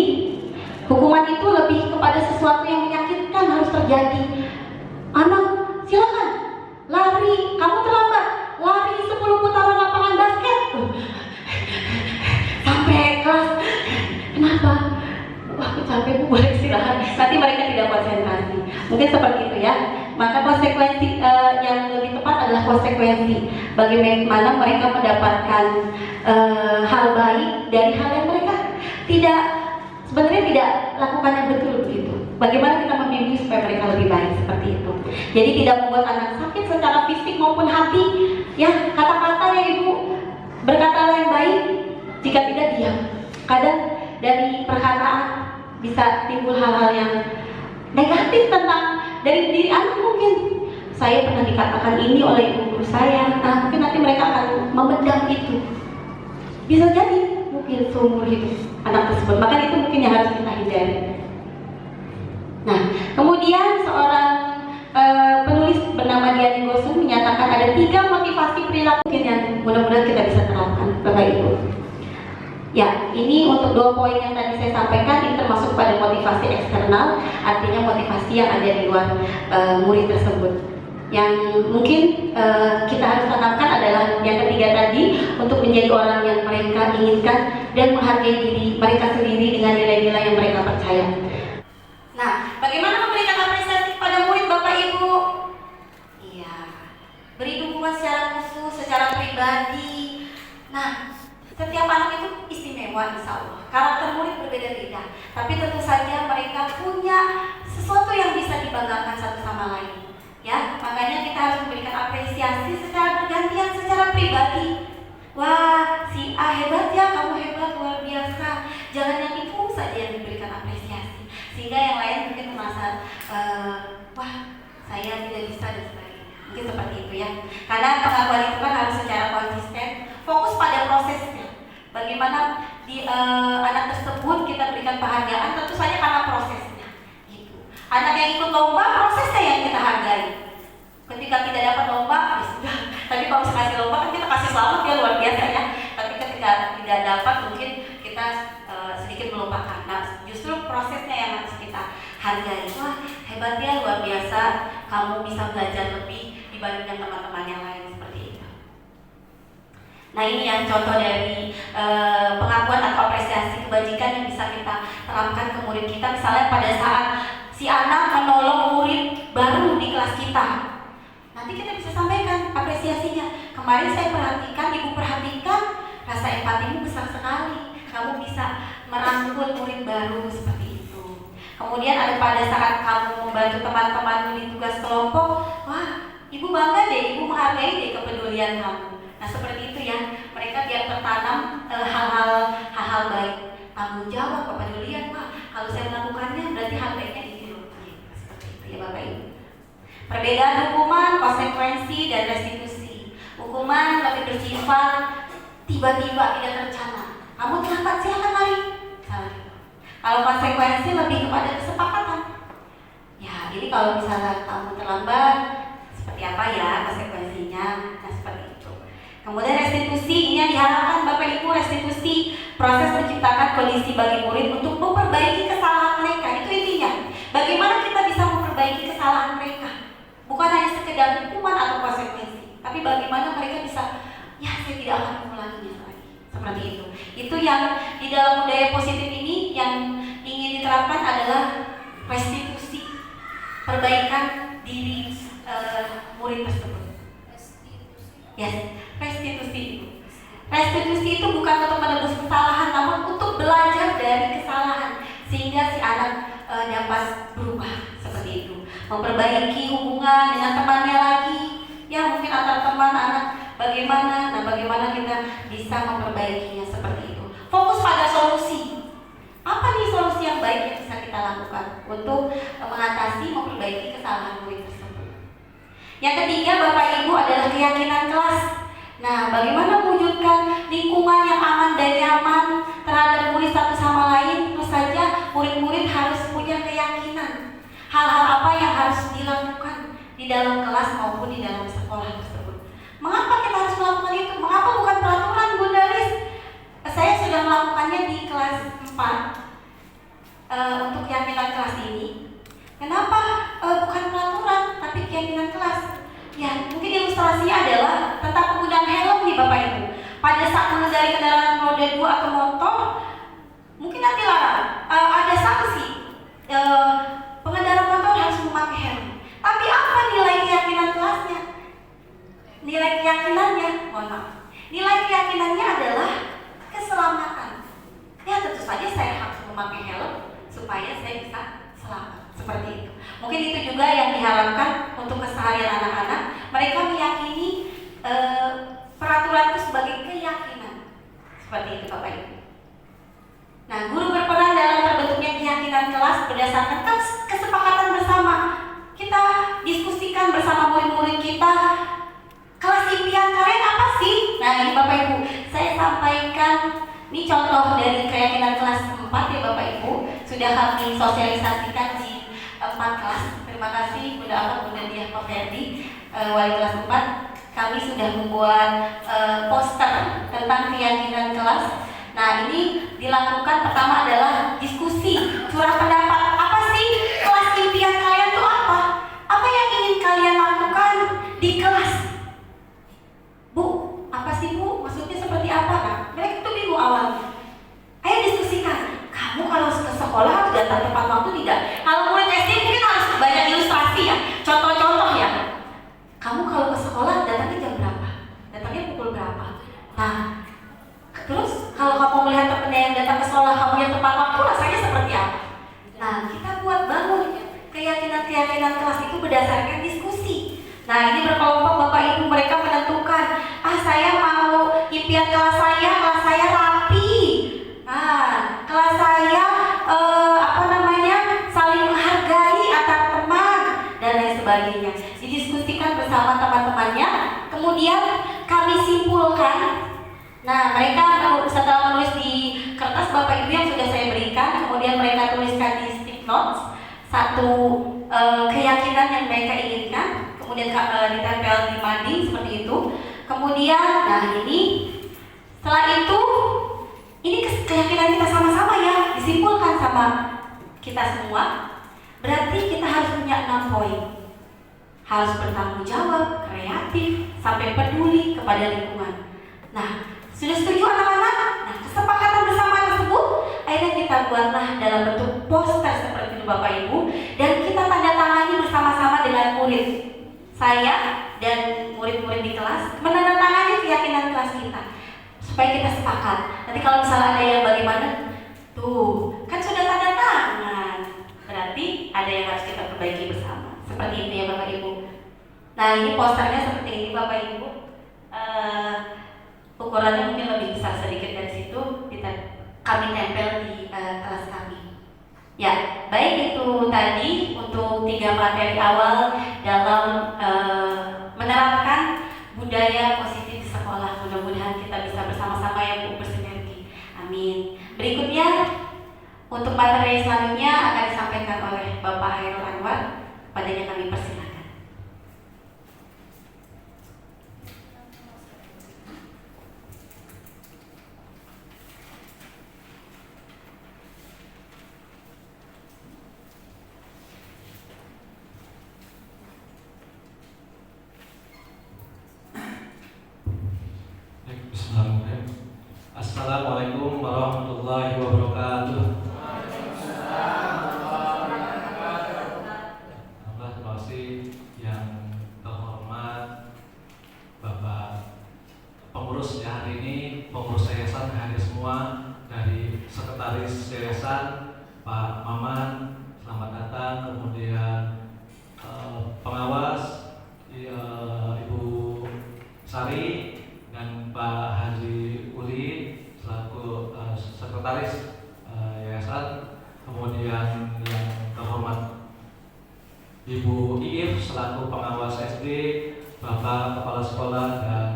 Hukuman itu lebih kepada sesuatu yang menyakitkan harus terjadi. Anak, silakan lari, kamu terlambat, lari 10 putaran lapangan sampai kelas. Kenapa? Wah, aku capek, Bu, boleh istirahat. Nanti mereka tidak konsentrasi. Mungkin seperti itu ya. Maka konsekuensi yang lebih tepat adalah konsekuensi bagaimana mereka mendapatkan hal baik dari hal yang mereka sebenarnya tidak lakukan yang betul begitu. Bagaimana kita membimbing supaya mereka lebih baik seperti itu. Jadi tidak membuat anak sakit secara fisik maupun hati. Ya, kata-kata ya Ibu, berkatalah yang baik, jika tidak diam. Kadang dari perkataan bisa timbul hal-hal yang negatif tentang dari diri anak mungkin. Saya pernah dikatakan ini oleh ibu guru saya. Nah, mungkin nanti mereka akan memendam itu. Bisa jadi mungkin seumur hidup anak tersebut. Maka itu mungkin yang harus kita hindari. Nah, kemudian seorang penulis bernama Dian Gosun menyatakan ada 3 motivasi perilaku yang mudah-mudahan kita bisa terapkan, Bapak Ibu. Ya, ini untuk 2 poin yang tadi saya sampaikan, ini termasuk pada motivasi eksternal, artinya motivasi yang ada di luar murid tersebut. Yang mungkin kita harus tanamkan adalah yang ketiga tadi, untuk menjadi orang yang mereka inginkan dan menghargai diri mereka sendiri dengan nilai-nilai yang mereka percaya. Nah, bagaimana memberikan apresiasi kepada murid Bapak Ibu? Iya, beri dukungan secara khusus, secara pribadi. Nah, setiap anak itu istimewa, insya Allah. Karakter murid berbeda-beda, tapi tentu saja mereka punya sesuatu yang bisa dibanggakan satu sama lain. Ya, makanya kita harus memberikan apresiasi secara bergantian, secara pribadi. Wah, si A hebat ya, kamu hebat, luar biasa. Jangan yang itu saja yang diberikan apresiasi, sehingga yang lain mungkin merasa, wah, saya tidak bisa dan sebagainya. Mungkin seperti itu ya. Karena pengakuan itu kan harus secara konsisten, fokus pada prosesnya. Bagaimana di anak tersebut kita berikan penghargaan, tentu saja karena prosesnya. Gitu. Anak yang ikut lomba, prosesnya yang kita hargai. Ketika tidak dapat lomba, ya sudah. Tapi kalau sekali lomba kan kita kasih selamat ya, luar biasa ya. Tapi ketika tidak dapat, mungkin kita sedikit melupakan. Nah, justru prosesnya yang harus kita hargai. Wah, hebat ya, luar biasa. Kamu bisa belajar lebih dibandingkan teman-teman yang lain, seperti itu. Nah, ini yang contoh dari pengakuan atau apresiasi kebajikan yang bisa kita terapkan ke murid kita. Misalnya pada saat si anak menolong murid baru di kelas kita, nanti kita bisa sampaikan apresiasinya. Kemarin saya perhatikan, ibu perhatikan, rasa empatimu besar sekali. Kamu bisa merangkul murid baru seperti itu. Kemudian ada pada saat kamu membantu teman-teman di tugas kelompok, wah, ibu bangga deh, ibu menghargai deh kepedulian kamu. Nah, seperti itu ya, mereka biar tertanam hal-hal baik, tanggung jawab, kepedulian. Wah, kalau saya melakukannya berarti harganya ini loh. Seperti itu ya Bapak Ibu. Perbedaan hukuman, konsekuensi, dan restitusi. Hukuman lebih bersifat tiba-tiba, tidak terencana. Kamu terlambat, silakan lari. Kalau konsekuensi lebih kepada kesepakatan. Ya, jadi kalau misalnya kamu terlambat, seperti apa ya konsekuensinya? Nah, seperti itu. Kemudian restitusi, ini yang diharapkan Bapak Ibu, restitusi proses menciptakan kondisi bagi murid untuk memperbaiki kesalahan mereka. Itu intinya. Bagaimana kita bisa memperbaiki kesalahan mereka? Bukan hanya sekedar hukuman atau konsekuensi, tapi bagaimana mereka bisa, ya saya tidak akan mengulanginya lagi. Seperti itu. Itu yang di dalam budaya positif ini yang ingin diterapkan adalah restitusi, perbaikan diri murid tersebut. Yes, restitusi itu. Restitusi itu bukan untuk menebus kesalahan, namun untuk belajar dari kesalahan sehingga si anak dapat berubah seperti itu. Memperbaiki hubungan dengan temannya lagi, ya mungkin antar teman anak bagaimana, nah bagaimana kita bisa memperbaikinya seperti itu. Fokus pada solusi. Apa nih solusi yang baik yang bisa kita lakukan untuk mengatasi, memperbaiki kesalahan murid tersebut? Yang ketiga Bapak Ibu adalah keyakinan kelas. Nah, bagaimana mewujudkan lingkungan yang aman dan nyaman terhadap murid satu sama lain? Tentu saja murid-murid harus punya keyakinan hal-hal apa yang harus dilakukan di dalam kelas maupun di dalam sekolah tersebut. Mengapa kita harus melakukan itu? Mengapa bukan peraturan, Bunda Lis? Saya sudah melakukannya di kelas 4 untuk keyakinan kelas ini. Kenapa bukan peraturan tapi keyakinan kelas? Ya, mungkin ilustrasinya adalah tentang penggunaan helm nih Bapak Ibu. pada saat mengendarai kendaraan roda 2 atau motor, mungkin nanti ada sanksi. Pengendara motor harus memakai helm. Tapi apa nilai keyakinan kelasnya? Nilai keyakinannya, mohon maaf. Nilai keyakinannya adalah keselamatan. Ya tentu saja saya harus memakai helm supaya saya bisa selamat. Seperti itu. Mungkin itu juga yang diharapkan untuk keseharian anak-anak. Mereka meyakini peraturan itu sebagai keyakinan. Seperti itu Bapak Ibu. Nah, guru berperan dalam terbentuknya keyakinan kelas berdasarkan kesepakatan bersama. Kita diskusikan bersama murid-murid kita, kelas impian kalian apa sih? Nah, ini Bapak Ibu, saya sampaikan ini contoh dari keyakinan kelas 4 ya Bapak Ibu. Sudah kami sosialisasikan di 4 kelas. Terima kasih Bunda Apa, Bunda Diah Pak Ferdi, wali kelas 4. Kami sudah membuat poster tentang keyakinan kelas. Nah, ini dilakukan pertama adalah diskusi, curah pendapat. Apa sih kelas impian kalian itu apa? Apa yang ingin kalian lakukan di kelas? Bu, apa sih Bu? Maksudnya seperti apa? Nah, mereka itu bingung awalnya. Ayo diskusikan. Kamu kalau ke sekolah harus datang tepat waktu tidak? Kalau murid SD mungkin harus banyak ilustrasi ya, contoh-contoh ya. Kamu kalau ke sekolah datangnya jam berapa? Datangnya pukul berapa? Nah, terus kalau kamu melihat teman yang datang ke sekolah kamu yang tepat waktu, rasanya seperti apa? Nah, kita buat bangun keyakinan kelas itu berdasarkan diskusi. Nah, ini berkelompok Bapak Ibu, mereka menentukan, saya mau impian kelas saya rapi. Nah, kelas saya saling menghargai antar teman dan lain sebagainya. Didiskusikan bersama teman-temannya, kemudian kami simpulkan. Nah, mereka setelah menulis di kertas Bapak Ibu yang sudah saya berikan, kemudian mereka tuliskan di stick notes satu keyakinan yang mereka inginkan, kemudian ditempel di mading seperti itu. Kemudian, nah ini setelah itu, ini keyakinan kita sama-sama ya, disimpulkan sama kita semua. Berarti kita harus punya 6 poin. Harus bertanggung jawab, kreatif, sampai peduli kepada lingkungan. Nah, sudah setuju anak-anak? Nah, kesepakatan bersama tersebut akhirnya kita buatlah dalam bentuk poster seperti itu Bapak Ibu, dan kita tanda tangani bersama-sama dengan murid. Saya dan murid-murid di kelas menandatangani keyakinan kelas kita supaya kita sepakat. Nanti kalau misalnya ada yang bagaimana, tuh kan sudah tanda tangan, berarti ada yang harus kita perbaiki bersama. Seperti itu ya Bapak Ibu. Nah, ini posternya seperti ini Bapak Ibu. Ukurannya mungkin lebih besar sedikit dari situ, kami tempel di kelas kami. Ya, baik itu tadi untuk 3 materi awal dalam menerapkan budaya positif di sekolah. Mudah-mudahan kita bisa bersama-sama ya Bu, bersinergi. Amin. Berikutnya untuk materi selanjutnya akan disampaikan oleh Bapak Hairul Anwar. Padanya kami persilakan. Assalamualaikum warahmatullahi wabarakatuh. Terima kasih yang terhormat Bapak pengurus ya hari ini, pengurus yayasan hadir semua, dari sekretaris yayasan Pak Maman, selamat datang, kemudian pengawas Ibu Sari dan Pak Haji Uli selaku sekretaris yayasan, kemudian yang terhormat Ibu Iif selaku pengawas SD, Bapak Kepala Sekolah dan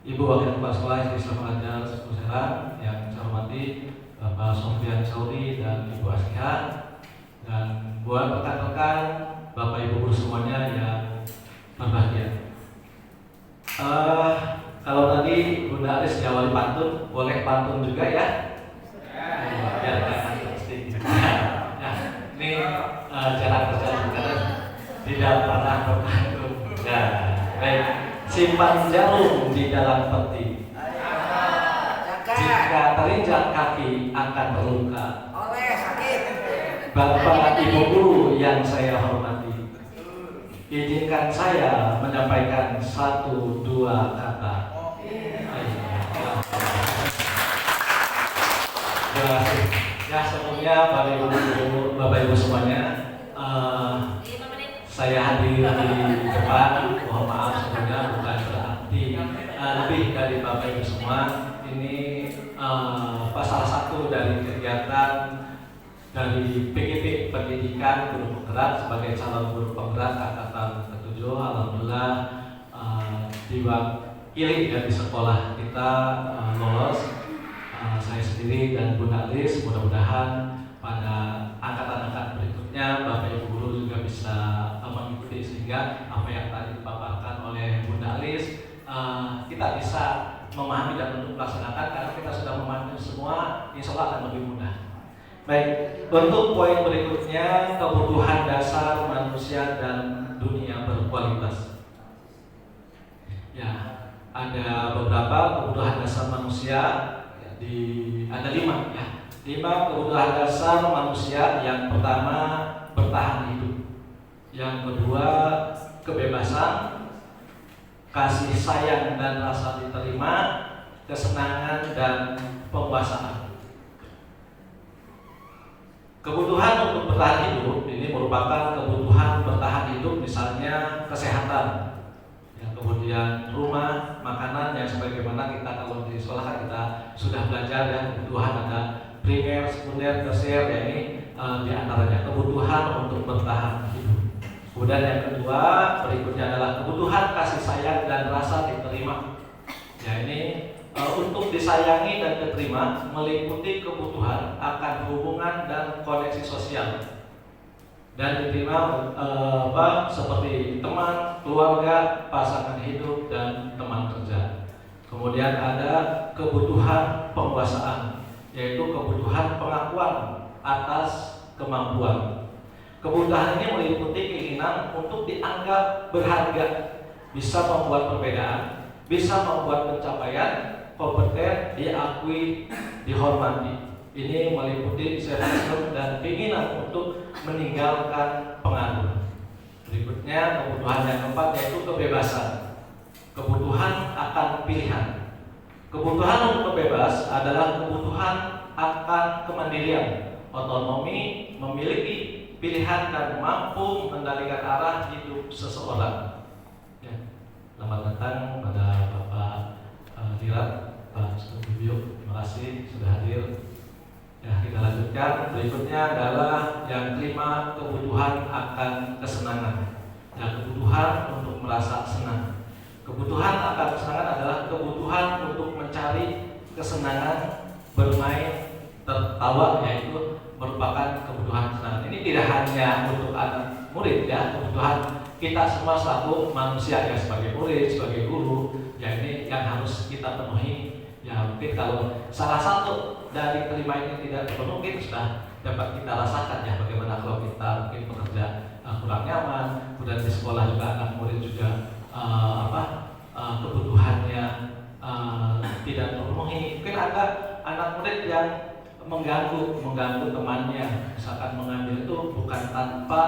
Ibu Wakil Kepala Sekolah SD Islam Ajar Serang, yang saya hormati Bapak Sofian Sauri dan Ibu Askia, dan buat rekan-rekan Bapak Ibu guru semuanya yang berbahagia. Kalau tadi Bunda Aris diawali pantun, boleh pantun juga ya? Biar pasti. Nah, ini cara kerja karena tidak pernah berpantun. Ya, baik. Simpan jarum di dalam peti. terinjak kaki akan terluka. Oleh sakit. Bapak Ibu guru yang saya hormati, izinkan saya menyampaikan 1-2 kata. Terima kasih. Ya, sebelumnya Bapak Ibu semuanya, saya hadir di depan. Mohon maaf sebelumnya, bukan berarti lebih dari Bapak Ibu semua. Ini salah satu dari kegiatan dari PGP Pendidikan Guru Penggerak sebagai calon guru penggerak angkatan ke-7. Alhamdulillah diwakili dari sekolah kita lolos. Saya sendiri dan Bu Nalis, mudah-mudahan pada angkatan-angkatan berikutnya Bapak Ibu guru juga bisa mengikuti, sehingga apa yang tadi dipaparkan oleh Bu Nalis kita bisa memahami dan untuk melaksanakan, karena kita sudah memahami semua, insya Allah akan lebih mudah. Baik, untuk poin berikutnya, kebutuhan dasar manusia dan dunia berkualitas. Ya, ada beberapa kebutuhan dasar manusia. Ada 5 ya. 5 kebutuhan dasar manusia. Yang pertama, bertahan hidup. Yang kedua, kebebasan, kasih sayang dan rasa diterima, kesenangan dan penguasaan. Kebutuhan untuk bertahan hidup ini merupakan kebutuhan bertahan hidup, misalnya kesehatan, ya, kemudian rumah, makanan, yang sebagaimana kita kalau di sekolah kan kita sudah belajar ya, kebutuhan ada primer, sekunder, tersier, ya ini di antaranya kebutuhan untuk bertahan hidup. Kemudian yang kedua berikutnya adalah kebutuhan kasih sayang dan rasa diterima. Ya, ini untuk disayangi dan diterima meliputi kebutuhan akan hubungan dan koneksi sosial, dan diterima seperti teman, keluarga, pasangan hidup, dan teman kerja. Kemudian ada kebutuhan penguasaan, yaitu kebutuhan pengakuan atas kemampuan. Kebutuhan ini meliputi keinginan untuk dianggap berharga, bisa membuat perbedaan, bisa membuat pencapaian, kompeten, diakui, dihormati. Ini meliputi self-esteem dan keinginan untuk meninggalkan pengaruh. Berikutnya kebutuhan yang keempat yaitu kebebasan, kebutuhan akan pilihan. Kebutuhan untuk bebas adalah kebutuhan akan kemandirian, otonomi, memiliki pilihan dan mampu mengendalikan arah hidup seseorang. Ya. Selamat datang pada Bapak Dirat, Pak Studio. Terima kasih sudah hadir. Ya, kita lanjutkan. Berikutnya adalah yang kelima, kebutuhan akan kesenangan. Ya, kebutuhan untuk merasa senang. Kebutuhan akan kesenangan adalah kebutuhan untuk mencari kesenangan, bermain, tertawa, yaitu merupakan kebutuhan kesenangan. Ini tidak hanya untuk anak murid ya, kebutuhan kita semua selaku manusia ya, sebagai murid, sebagai guru, ya ini yang harus kita penuhi. Ya, mungkin kalau salah satu dari kelima ini tidak terpenuhi, sudah dapat kita rasakan ya bagaimana kalau kita mungkin bekerja kurang nyaman, kemudian di sekolah juga anak murid juga kebutuhannya tidak terpenuhi. Mungkin ada anak murid yang mengganggu temannya, misalkan mengambil itu bukan tanpa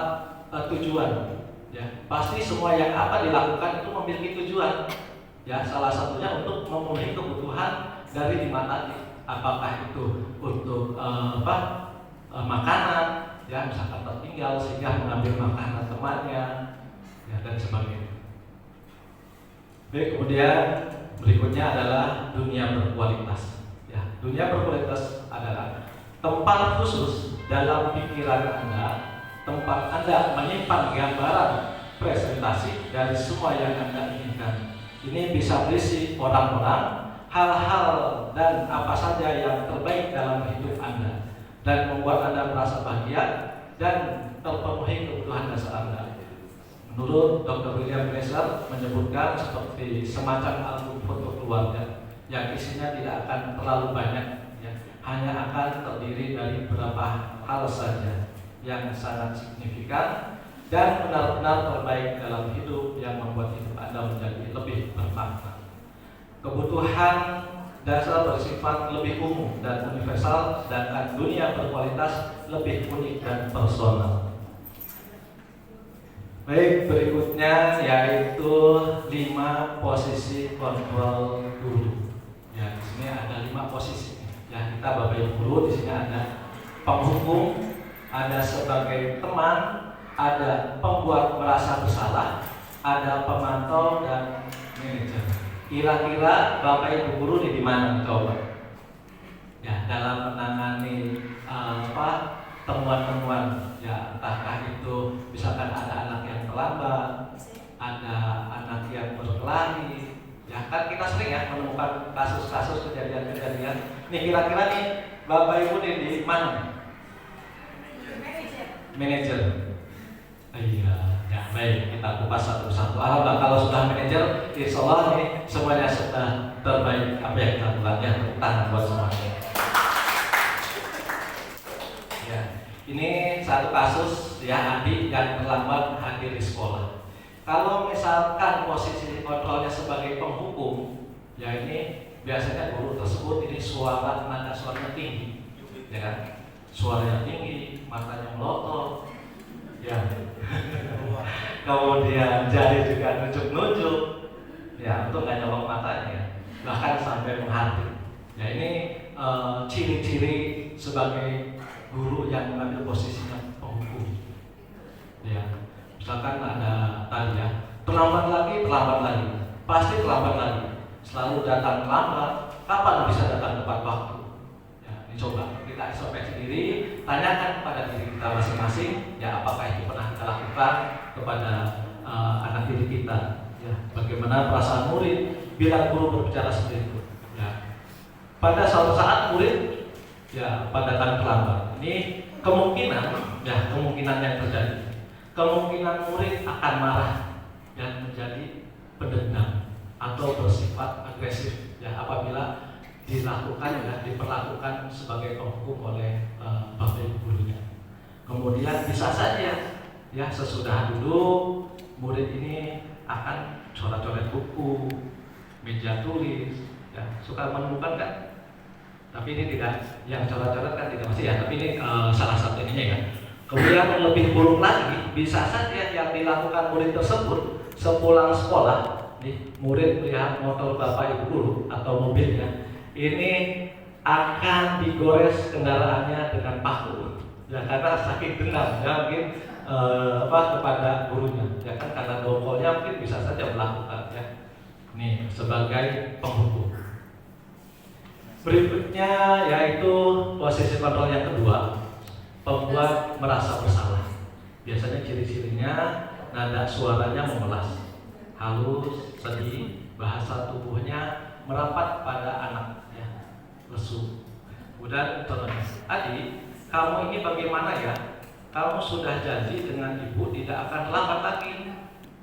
tujuan. Ya, pasti semua yang dilakukan itu memiliki tujuan. Ya, salah satunya untuk memenuhi kebutuhan dari 5 tadi. Apakah itu untuk makanan, ya misalkan tertinggal sehingga mengambil makanan temannya, ya dan sebagainya. Baik, kemudian berikutnya adalah dunia berkualitas. Ya, dunia berkualitas adalah tempat khusus dalam pikiran Anda, tempat Anda menyimpan gambaran presentasi dari semua yang Anda inginkan. Ini bisa berisi orang-orang, hal-hal dan apa saja yang terbaik dalam hidup Anda dan membuat Anda merasa bahagia dan terpenuhi kebutuhan dasar Anda. Menurut Dr. William Glasser menyebutkan seperti semacam album foto keluarga yang isinya tidak akan terlalu banyak, ya, hanya akan terdiri dari beberapa hal saja yang sangat signifikan dan benar-benar terbaik dalam hidup yang membuat hidup Anda menjadi lebih bermakna. Kebutuhan dasar bersifat lebih umum dan universal, sedangkan dunia berkualitas lebih unik dan personal. Baik, berikutnya yaitu 5 posisi kontrol guru. Ya, di sini ada 5 posisi. Ya, kita Bapak Ibu guru di sini ada penghukum, ada sebagai teman, ada pembuat merasa bersalah, ada pemantau dan manajer. Kira-kira Bapak Ibu guru di mana coba? Ya, dalam menangani temuan-temuan, ya entahkah itu misalkan ada anak yang terlambat, ada anak yang berkelahi, ya kan kita sering ya menemukan kasus-kasus kejadian-kejadian. Nih kira-kira nih Bapak Ibu di mana? Manajer. Iya, ya baik, kita kupas satu-satu. Alhamdulillah kalau sudah manajer, insya Allah nih semuanya sudah terbaik apa yang kita lakukan. Ya, tepuk tangan buat semuanya. Ya, ini satu kasus ya adik yang terlambat hadir di sekolah. Kalau misalkan posisi kontrolnya sebagai penghukum, ya ini biasanya guru tersebut ini nada suaranya tinggi, ya kan? Suaranya tinggi, matanya melotot, ya. Kemudian jari juga nunjuk-nunjuk, ya untuk nggak nyolong matanya, bahkan sampai menghati. Ya ini ciri-ciri sebagai guru yang mengambil posisinya penghukum. Ya, misalkan ada tadi ya, terlambat lagi, pasti terlambat lagi, selalu datang terlambat. Kapan bisa datang tepat waktu? Ya, ini coba kita introspeksi diri, tanyakan pada diri kita masing-masing, ya apakah itu pernah kita lakukan kepada anak didik kita? Ya, bagaimana perasaan murid bila guru berbicara seperti itu? Ya, pada suatu saat murid ya pada datang terlambat. Ini kemungkinan yang terjadi. Kemungkinan murid akan marah dan menjadi pendendam atau bersifat agresif ya apabila diperlakukan sebagai penghukum oleh bapak ibu gurunya. Kemudian bisa saja ya sesudah duduk murid ini akan coret-coret buku, meja tulis, ya suka menemukan kan? Tapi ini tidak, yang coret-coret kan tidak masih ya. Tapi ini salah satu ininya ya. Kemudian yang lebih buruk lagi, bisa saja yang dilakukan murid tersebut sepulang sekolah, nih murid melihat motor bapak ibu guru atau mobilnya, ini akan digores kendaraannya dengan paku, ya karena saking dendam, ya mungkin kepada gurunya, ya kan karena dongkolnya mungkin bisa saja melakukan, ya. Nih sebagai penghukum. Berikutnya yaitu posisi kontrol yang kedua, pembuat merasa bersalah. Biasanya ciri-cirinya nada suaranya memelas, halus, sedih, bahasa tubuhnya merapat pada anak, ya, lesu. Kemudian contohnya, adik, kamu ini bagaimana ya? Kamu sudah janji dengan ibu tidak akan terlambat lagi.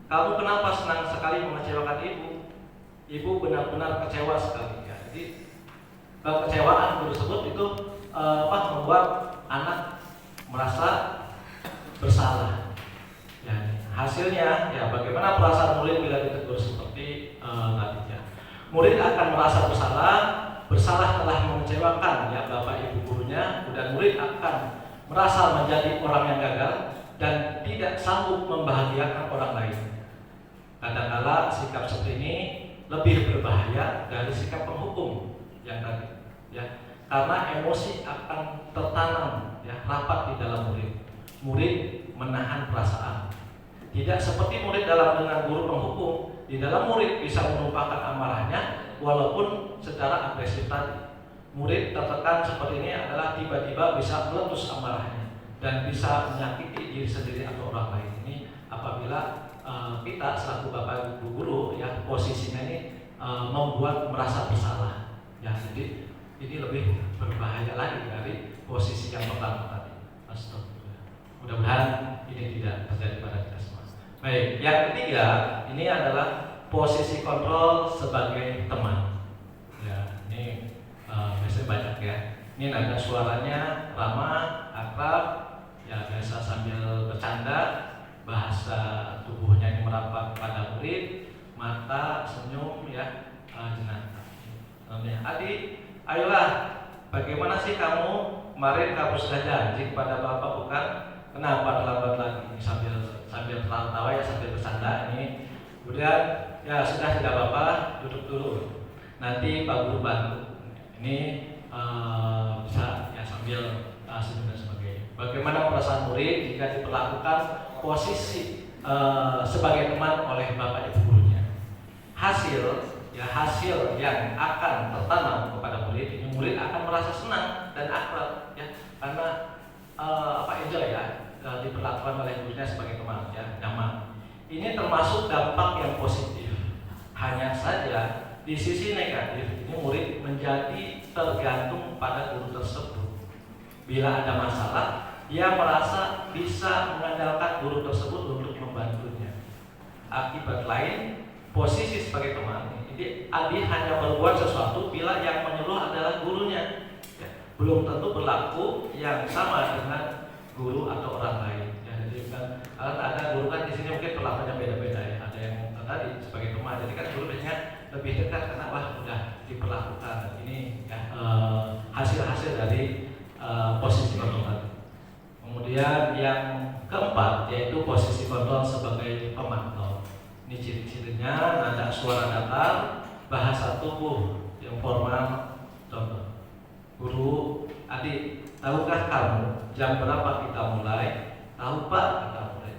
Kamu kenapa senang sekali mengecewakan ibu? Ibu benar-benar kecewa sekali. Ya. Jadi kekecewaan tersebut itu membuat anak merasa bersalah. Ya, hasilnya ya bagaimana perasaan murid bila ditegur seperti tadi ya. Murid akan merasa bersalah telah mengecewakan ya bapak ibu gurunya, dan murid akan merasa menjadi orang yang gagal dan tidak sanggup membahagiakan orang lain. Kadang-kala sikap seperti ini lebih berbahaya dari sikap penghukum yang tadi, ya, karena emosi akan tertanam ya rapat di dalam murid. Murid menahan perasaan. Tidak seperti murid dengan guru penghukum, di dalam murid bisa menumpahkan amarahnya walaupun secara agresif tadi. Murid tertekan seperti ini adalah tiba-tiba bisa meletus amarahnya dan bisa menyakiti diri sendiri atau orang lain. Ini apabila kita selaku bapak ibu guru ya posisinya ini membuat merasa bersalah. Ya, jadi ini lebih berbahaya lagi dari posisi yang pertama tadi. Astagfirullah. Mudah-mudahan ini tidak terjadi pada kita semua. Baik, yang ketiga ini adalah posisi kontrol sebagai teman. Ya, ini biasanya banyak ya. Ini nada suaranya ramah, akrab, ya biasa sambil bercanda, bahasa tubuhnya ini merapat pada murid, mata senyum ya jenaka. temannya, adik, ayolah, bagaimana sih kamu? Kemarin kamu sudah janji kepada bapak bukan? Kenapa terlambat lagi? Sambil tertawa ya, sambil bercanda ini. Kemudian ya sudah, tidak apa-apa, duduk dulu. Nanti Pak Guru bantu. Ini bisa ya sambil senyum dan sebagainya. Bagaimana perasaan murid jika diperlakukan posisi sebagai teman oleh bapak ibu gurunya? Hasil yang akan tertanam kepada murid ini, murid akan merasa senang dan akrab ya, karena enjoy ya, diperlakukan oleh gurunya sebagai teman ya, nyaman. Ini termasuk dampak yang positif. Hanya saja di sisi negatif ini murid menjadi tergantung pada guru tersebut. Bila ada masalah, dia merasa bisa mengandalkan guru tersebut untuk membantunya. Akibat lain, posisi sebagai teman, jadi Adi hanya berbuat sesuatu bila yang menyuruh adalah gurunya. Ya, belum tentu berlaku yang sama dengan guru atau orang lain. Ya, jadi kan ada guru kan di sini mungkin perlakuannya beda-beda ya. Ada yang tadi sebagai teman, jadi kan guru biasanya lebih dekat karena wah udah diperlakukan. Ini ya, hasil-hasil dari posisi kontrol. Kemudian yang keempat yaitu posisi kontrol sebagai pemantau. Ini ciri-cirinya: nada suara datar, bahasa tubuh yang formal. Contoh, guru, adik, tahukah kamu jam berapa kita mulai? Tahu Pak, kita mulai.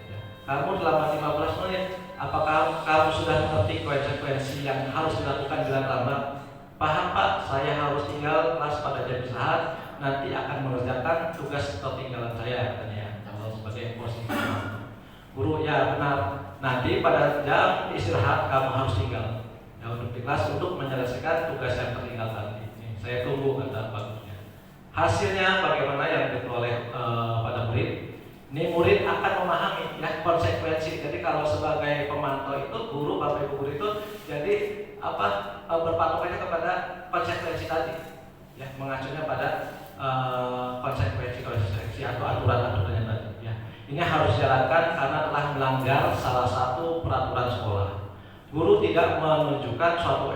Kamu selama 15 menit, apakah kamu sudah mengerti konsekuensi yang harus dilakukan bila terlambat? Paham Pak, saya harus tinggal kelas pada jam istirahat, nanti akan mengerjakan tugas tertinggalan saya, katanya. Kalau sebagai posisi guru, ya benar. Nanti pada jam istirahat kamu harus tinggal ya, untuk di kelas untuk menyelesaikan tugas yang tertinggal tadi. Saya tunggu, kata bagusnya. Hasilnya bagaimana yang diperoleh pada murid? Ini murid akan memahami ya konsekuensi. Jadi kalau sebagai pemantau itu guru, bapak ibu guru itu jadi berpatokannya kepada konsekuensi tadi, ya mengacunya pada konsekuensi atau aturan-aturannya tadi. Ya. Ini harus dijalankan karena telah melanggar salah satu peraturan sekolah. Guru tidak menunjukkan suatu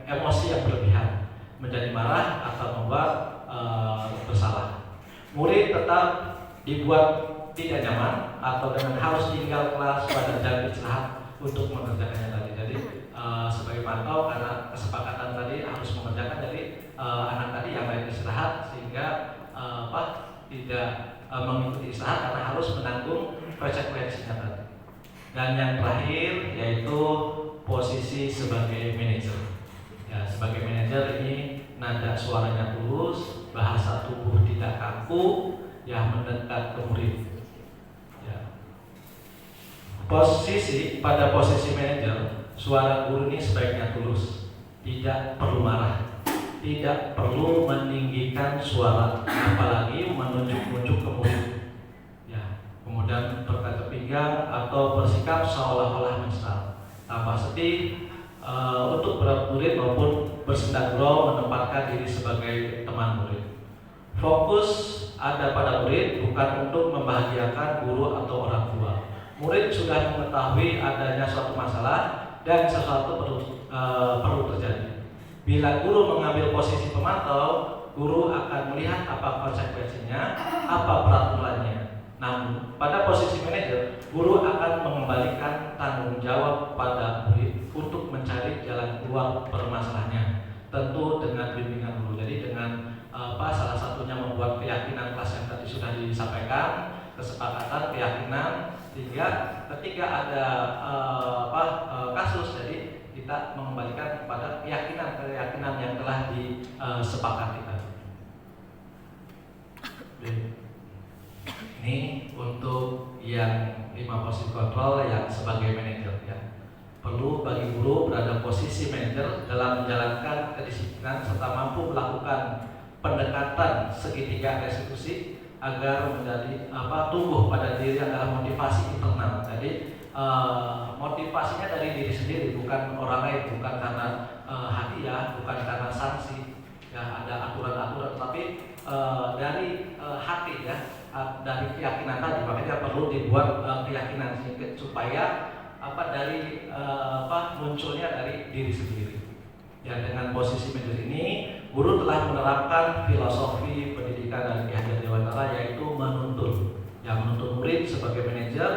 emosi yang berlebihan, menjadi marah atau membuat bersalah. Murid tetap dibuat tidak nyaman atau dengan harus tinggal kelas pada jam istirahat untuk mengerjakannya tadi. Jadi sebagai pantau karena kesepakatan tadi harus mengerjakan, jadi anak tadi yang lain istirahat sehingga tidak mengikuti istirahat karena harus menanggung konsekuensinya tadi. Dan yang terakhir yaitu posisi sebagai manajer. Ya, sebagai manajer ini nada suaranya tulus, bahasa tubuh tidak kaku, yang mendekat ke murid. Ya. Pada posisi manajer, suara guru ini sebaiknya tulus, tidak perlu marah, tidak perlu meninggikan suara, apalagi menunjuk-nunjuk ke murid. Ya. Kemudian berkata pinggang atau bersikap seolah-olah menyesal, tambah sedih untuk berat murid maupun bersendak gurau menempatkan diri sebagai teman murid. Fokus ada pada murid, bukan untuk membahagiakan guru atau orang tua. Murid sudah mengetahui adanya suatu masalah dan sesuatu perlu terjadi. Bila guru mengambil posisi pemantau, guru akan melihat apa konsekuensinya, apa peraturannya. Namun, pada posisi manajer, guru akan mengembalikan tanggung jawab pada murid untuk mencari jalan keluar permasalahannya. Tentu dengan bimbingan guru. Jadi dengan salah satunya membuat keyakinan kelas yang tadi sudah disampaikan, kesepakatan, keyakinan, sehingga ketika ada kasus, jadi kita mengembalikan kepada keyakinan yang telah disepakati tadi. Ini untuk yang 5 posisi kontrol yang sebagai manajer ya. Perlu bagi guru berada posisi manajer dalam menjalankan kedisiplinan serta mampu melakukan pendekatan segitiga restitusi agar menjadi tumbuh pada diri adalah motivasi internal. Jadi motivasinya dari diri sendiri, bukan orang lain, bukan karena hadiah, bukan karena sanksi. Ya, ada aturan-aturan, tapi dari hati ya, dari keyakinan tadi. Makanya perlu dibuat keyakinan supaya munculnya dari diri sendiri. Ya, dengan posisi manajer ini, guru telah menerapkan filosofi pendidikan dari Ki Hajar Dewantara, yaitu menuntun. Yang menuntun murid sebagai manajer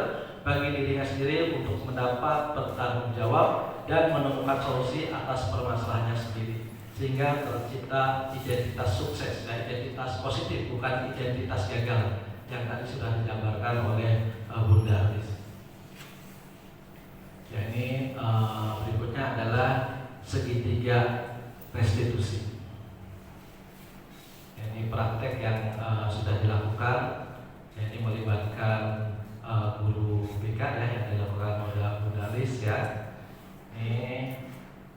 bagi dirinya sendiri untuk mendapat bertanggung jawab dan menemukan solusi atas permasalahannya sendiri, sehingga tercipta identitas sukses dan identitas positif, bukan identitas gagal yang tadi sudah digambarkan oleh Bunda Aris. Ya, ini berikutnya adalah segitiga restitusi. Ya, ini praktek yang sudah dilakukan. Ya, ini melibatkan guru BK ya, yang dilakukan oleh Bunda Aris ya. Ini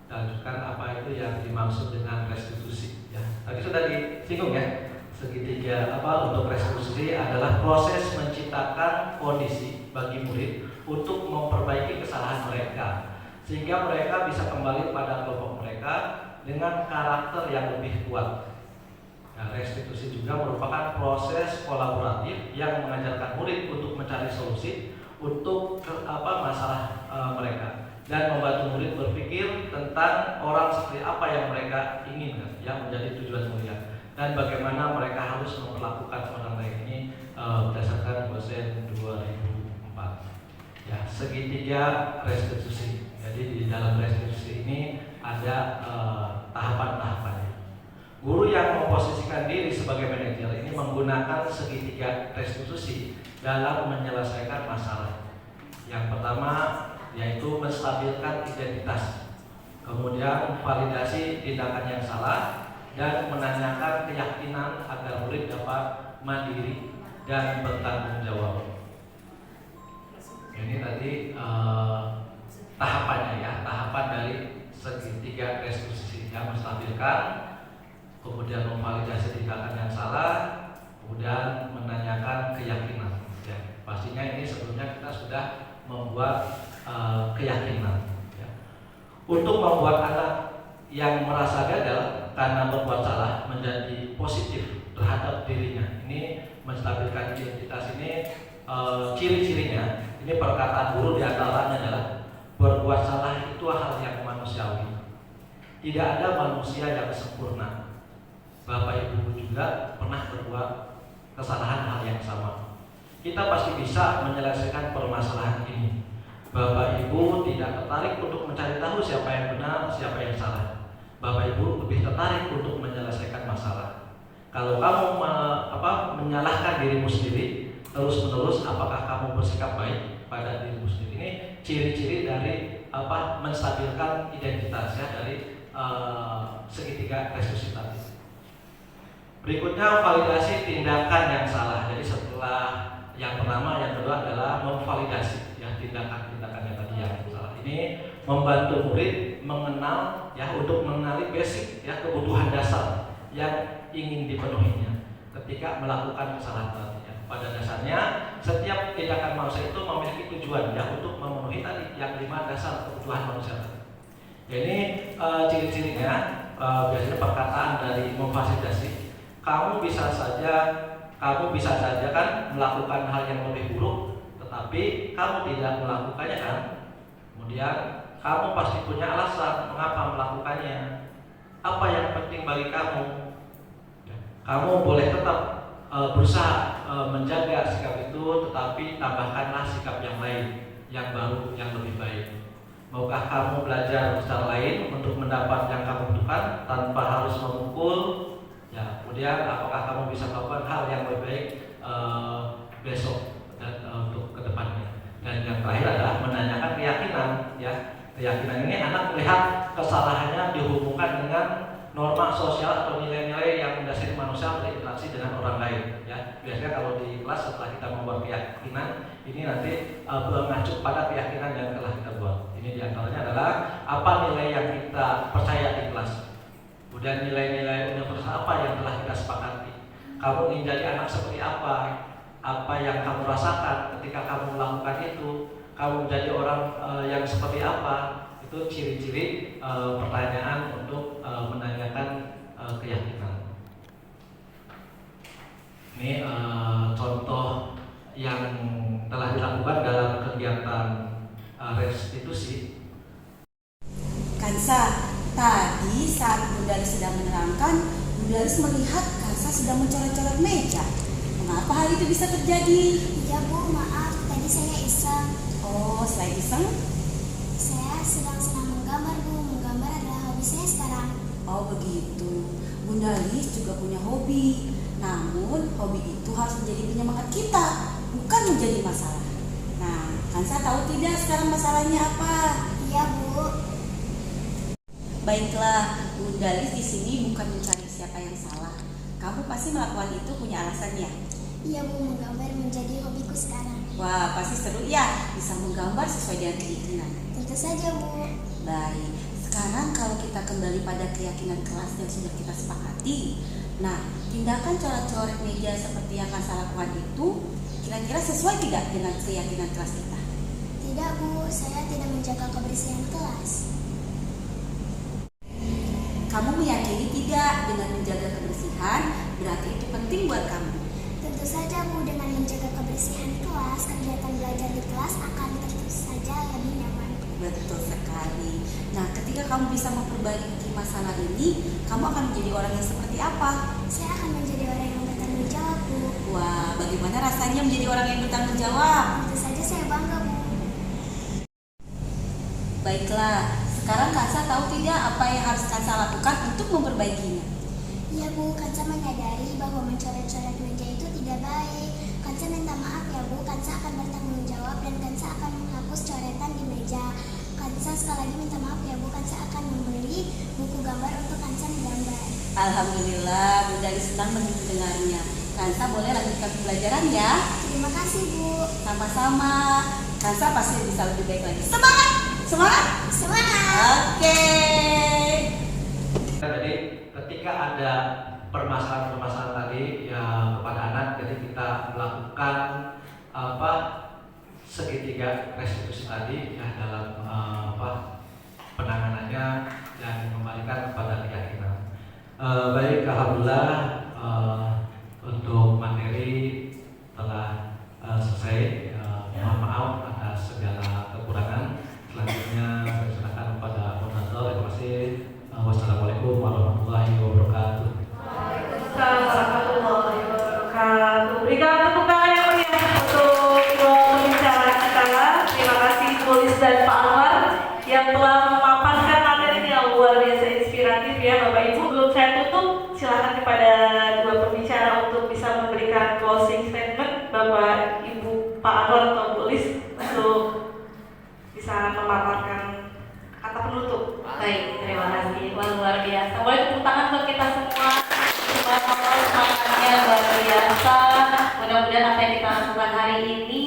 lanjutkan apa itu yang dimaksud dengan restitusi ya. Tadi sudah disinggung ya. Segitiga untuk restitusi adalah proses menciptakan kondisi bagi murid untuk memperbaiki kesalahan mereka, sehingga mereka bisa kembali pada kelompok mereka dengan karakter yang lebih kuat. Nah, restitusi juga merupakan proses kolaboratif yang mengajarkan murid untuk mencari solusi untuk masalah mereka, dan membantu murid berpikir tentang orang seperti apa yang mereka inginkan yang menjadi tujuan mulia, dan bagaimana mereka harus memperlakukan orang lain. Ini berdasarkan dosen 2004 ya. Segitiga restitusi. Jadi di dalam restitusi ini ada tahapan-tahapannya. Guru yang memposisikan diri sebagai manajer ini menggunakan segitiga restitusi dalam menyelesaikan masalah. Yang pertama yaitu menstabilkan identitas, kemudian validasi tindakan yang salah, dan menanyakan keyakinan agar murid dapat mandiri dan bertanggung jawab. Ini tadi tahapannya ya, tahapan dari segitiga restitusi yang menstabilkan, kemudian memvalidasi tindakan yang salah, kemudian menanyakan keyakinan. Ya, pastinya ini sebelumnya kita sudah membuat keyakinan. Ya. Untuk membuat anak yang merasa gagal karena berbuat salah menjadi positif terhadap dirinya, ini menstabilkan identitas ini ciri-cirinya. Ini perkataan guru diantaranya adalah berbuat salah itu hal yang manusiawi. Tidak ada manusia yang sempurna. Bapak Ibu juga pernah berbuat kesalahan hal yang sama. Kita pasti bisa menyelesaikan permasalahan ini. Bapak Ibu tidak tertarik untuk mencari tahu siapa yang benar, siapa yang salah. Bapak Ibu lebih tertarik untuk menyelesaikan masalah. Kalau kamu menyalahkan dirimu sendiri terus-menerus, apakah kamu bersikap baik pada dirimu sendiri? Ini ciri-ciri dari menstabilkan identitas ya, dari segitiga restitusi tadi. Berikutnya validasi tindakan yang salah. Jadi setelah yang pertama, yang kedua adalah memvalidasi ya tindakan-tindakan yang tadi yang salah. Ini membantu murid mengenal ya, untuk mengenali basic ya, kebutuhan dasar yang ingin dipenuhinya ketika melakukan kesalahan tadi ya. Pada dasarnya setiap tindakan manusia itu memiliki tujuan ya, untuk memenuhi tadi yang 5 dasar kebutuhan manusia tadi. Ya, ini ciri-cirinya biasanya perkataan dari memfasilitasi. Kamu bisa saja kan melakukan hal yang lebih buruk, tetapi kamu tidak melakukannya kan. Kemudian kamu pasti punya alasan mengapa melakukannya. Apa yang penting bagi kamu? Kamu boleh tetap berusaha menjaga sikap itu, tetapi tambahkanlah sikap yang lain, yang baru, yang lebih baik. Maukah kamu belajar secara lain untuk mendapat yang kamu butuhkan tanpa harus memukul? Ya, kemudian apakah kamu bisa melakukan hal yang lebih baik besok dan untuk kedepannya? Dan yang terakhir adalah menanyakan keyakinan. Ya, keyakinan ini anak melihat kesalahannya dihubungkan dengan norma sosial atau nilai-nilai yang mendasari manusia berinteraksi dengan orang lain. Ya, biasanya kalau di kelas setelah kita membuat keyakinan, ini nanti mengacu pada keyakinan yang telah kita buat. Ini diantaranya adalah apa nilai yang kita percaya di kelas. Kemudian nilai-nilai universal apa yang telah kita sepakati. Kamu ingin jadi anak seperti apa? Apa yang kamu rasakan ketika kamu melakukan itu? Kamu menjadi orang yang seperti apa? Itu ciri-ciri pertanyaan untuk menanyakan keyakinan. Ini contoh yang telah dilakukan dalam kegiatan restitusi. Kansa, tadi saat Bunda Lis sedang menerangkan, Bunda Lis melihat Kansa sedang mencoret-coret meja. Mengapa hal itu bisa terjadi? Ya Bu, maaf, tadi saya iseng. Oh, selain iseng? Saya sedang senang menggambar Bu, menggambar adalah hobi saya sekarang. Oh begitu. Bunda Lis juga punya hobi. Namun hobi itu harus menjadi penyemangat kita, bukan menjadi masalah. Nah, Kansa tahu tidak sekarang masalahnya apa? Iya Bu. Baiklah, Bunda Lis di sini bukan mencari siapa yang salah. Kamu pasti melakukan itu punya alasan ya? Iya Bu, menggambar menjadi hobiku sekarang. Wah, pasti seru ya bisa menggambar sesuai dengan keinginan. Tentu saja Bu. Baik, sekarang kalau kita kembali pada keyakinan kelas yang sudah kita sepakati. Nah, tindakan coret-coret meja seperti yang Kansa lakukan itu kira-kira sesuai tidak dengan keyakinan kelas kita? Tidak Bu, saya tidak menjaga kebersihan kelas. Kamu meyakini tidak dengan menjaga kebersihan berarti itu penting buat kamu? Tentu saja Bu, dengan menjaga kebersihan kelas, kegiatan belajar di kelas akan tentu saja lebih nyaman. Betul sekali. Nah, ketika kamu bisa memperbaiki masalah ini, kamu akan menjadi orang yang seperti apa? Saya akan menjadi orang yang bertanggung jawab Bu. Wah, bagaimana rasanya menjadi orang yang bertanggung jawab? Tentu saja saya bangga Bu. Baiklah, sekarang Kansa tahu tidak apa yang harus Kansa lakukan untuk memperbaikinya? Iya Bu, Kansa menyadari bahwa mencoret-coret meja itu tidak baik. Kansa minta maaf ya Bu, Kansa akan bertanggung jawab dan Kansa akan menghapus coretan di meja. Kansa sekali lagi minta maaf ya Bu, Kansa akan membeli buku gambar untuk Kansa menggambar. Alhamdulillah, Bunda Lis senang mendengarnya. Kansa boleh lanjutkan pembelajaran ya? Terima kasih Bu. Sama-sama. Kansa pasti bisa lebih baik lagi. Semangat! Semangat! Semangat! Oke. Jadi ketika ada permasalahan-permasalahan tadi ya kepada anak, jadi kita melakukan segitiga restitusi tadi ya dalam penanganannya dan mengembalikan kepada keyakinan. Baik, alhamdulillah untuk materi telah selesai. Mohon maaf atas segala kekurangan. Selanjutnya saya serahkan kepada moderator. Terima kasih. Wassalamualaikum warahmatullahi wabarakatuh. Waalaikumsalam warahmatullahi wabarakatuh. Berikan tepuk tangan yang meriah untuk dua pembicara kita. Terima kasih Bu Lis dan Pak Anwar yang telah memaparkan materi yang luar biasa inspiratif ya Bapak Ibu. Sebelum saya tutup, silakan kepada dua pembicara untuk bisa memberikan closing statement. Bapak Ibu Pak Anwar atau Bu Lis untuk bisa memaparkan kata penutup. Baik, terima kasih. Wah, luar biasa. Boleh tepuk tangan buat kita semua. Subhanallah, semangatnya luar biasa. Mudah-mudahan apa yang kita lakukan hari ini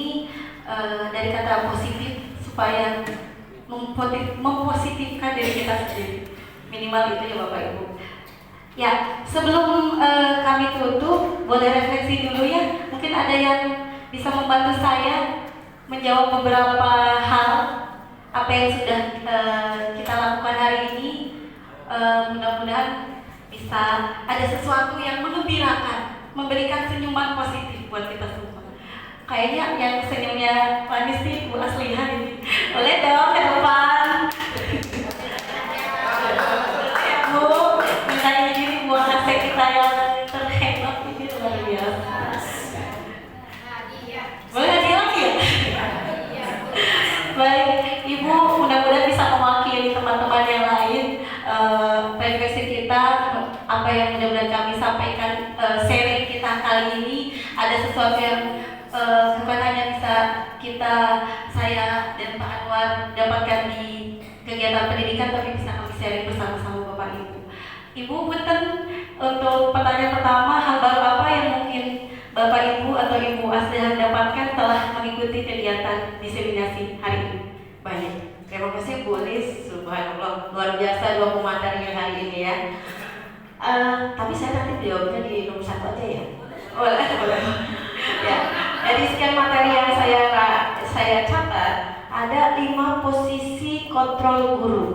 dari kata positif supaya mempositifkan diri kita sendiri. Minimal itu ya Bapak Ibu. Ya, sebelum kami tutup, boleh refleksi dulu ya. Mungkin ada yang bisa membantu saya menjawab beberapa hal apa yang sudah kita lakukan hari ini. Mudah-mudahan bisa ada sesuatu yang menggembirakan, memberikan senyuman positif buat kita semua. Kayaknya yang senyumnya manis nih Bu Asliha ini. Boleh dong ke depan. Ya Bu, minta izin buat hasil kita yang terhebat ini luar biasa. Boleh hadiah lagi ya? Baik, Ibu mudah-mudahan bisa mewakili teman-teman yang lain. Refleksi kita, apa yang mudah-mudahan kami sampaikan, sharing kita kali ini ada sesuatu yang bukan hanya bisa saya dan Pak Anwar dapatkan di kegiatan pendidikan, tapi bisa kami sharing bersama-sama Bapak Ibu. Ibu, punten untuk pertanyaan pertama, hal baru apa yang mungkin Bapak Ibu atau Ibu Asliha dapatkan telah mengikuti kegiatan diseminasi hari ini? Baik, terima kasih Bu Lis. Subhanallah, luar biasa dua pemateri hari ini ya. Tapi saya nanti jawabnya di nomor 1 aja ya. Boleh, boleh. Ya, dari sekian materi yang saya catat, ada 5 posisi kontrol guru.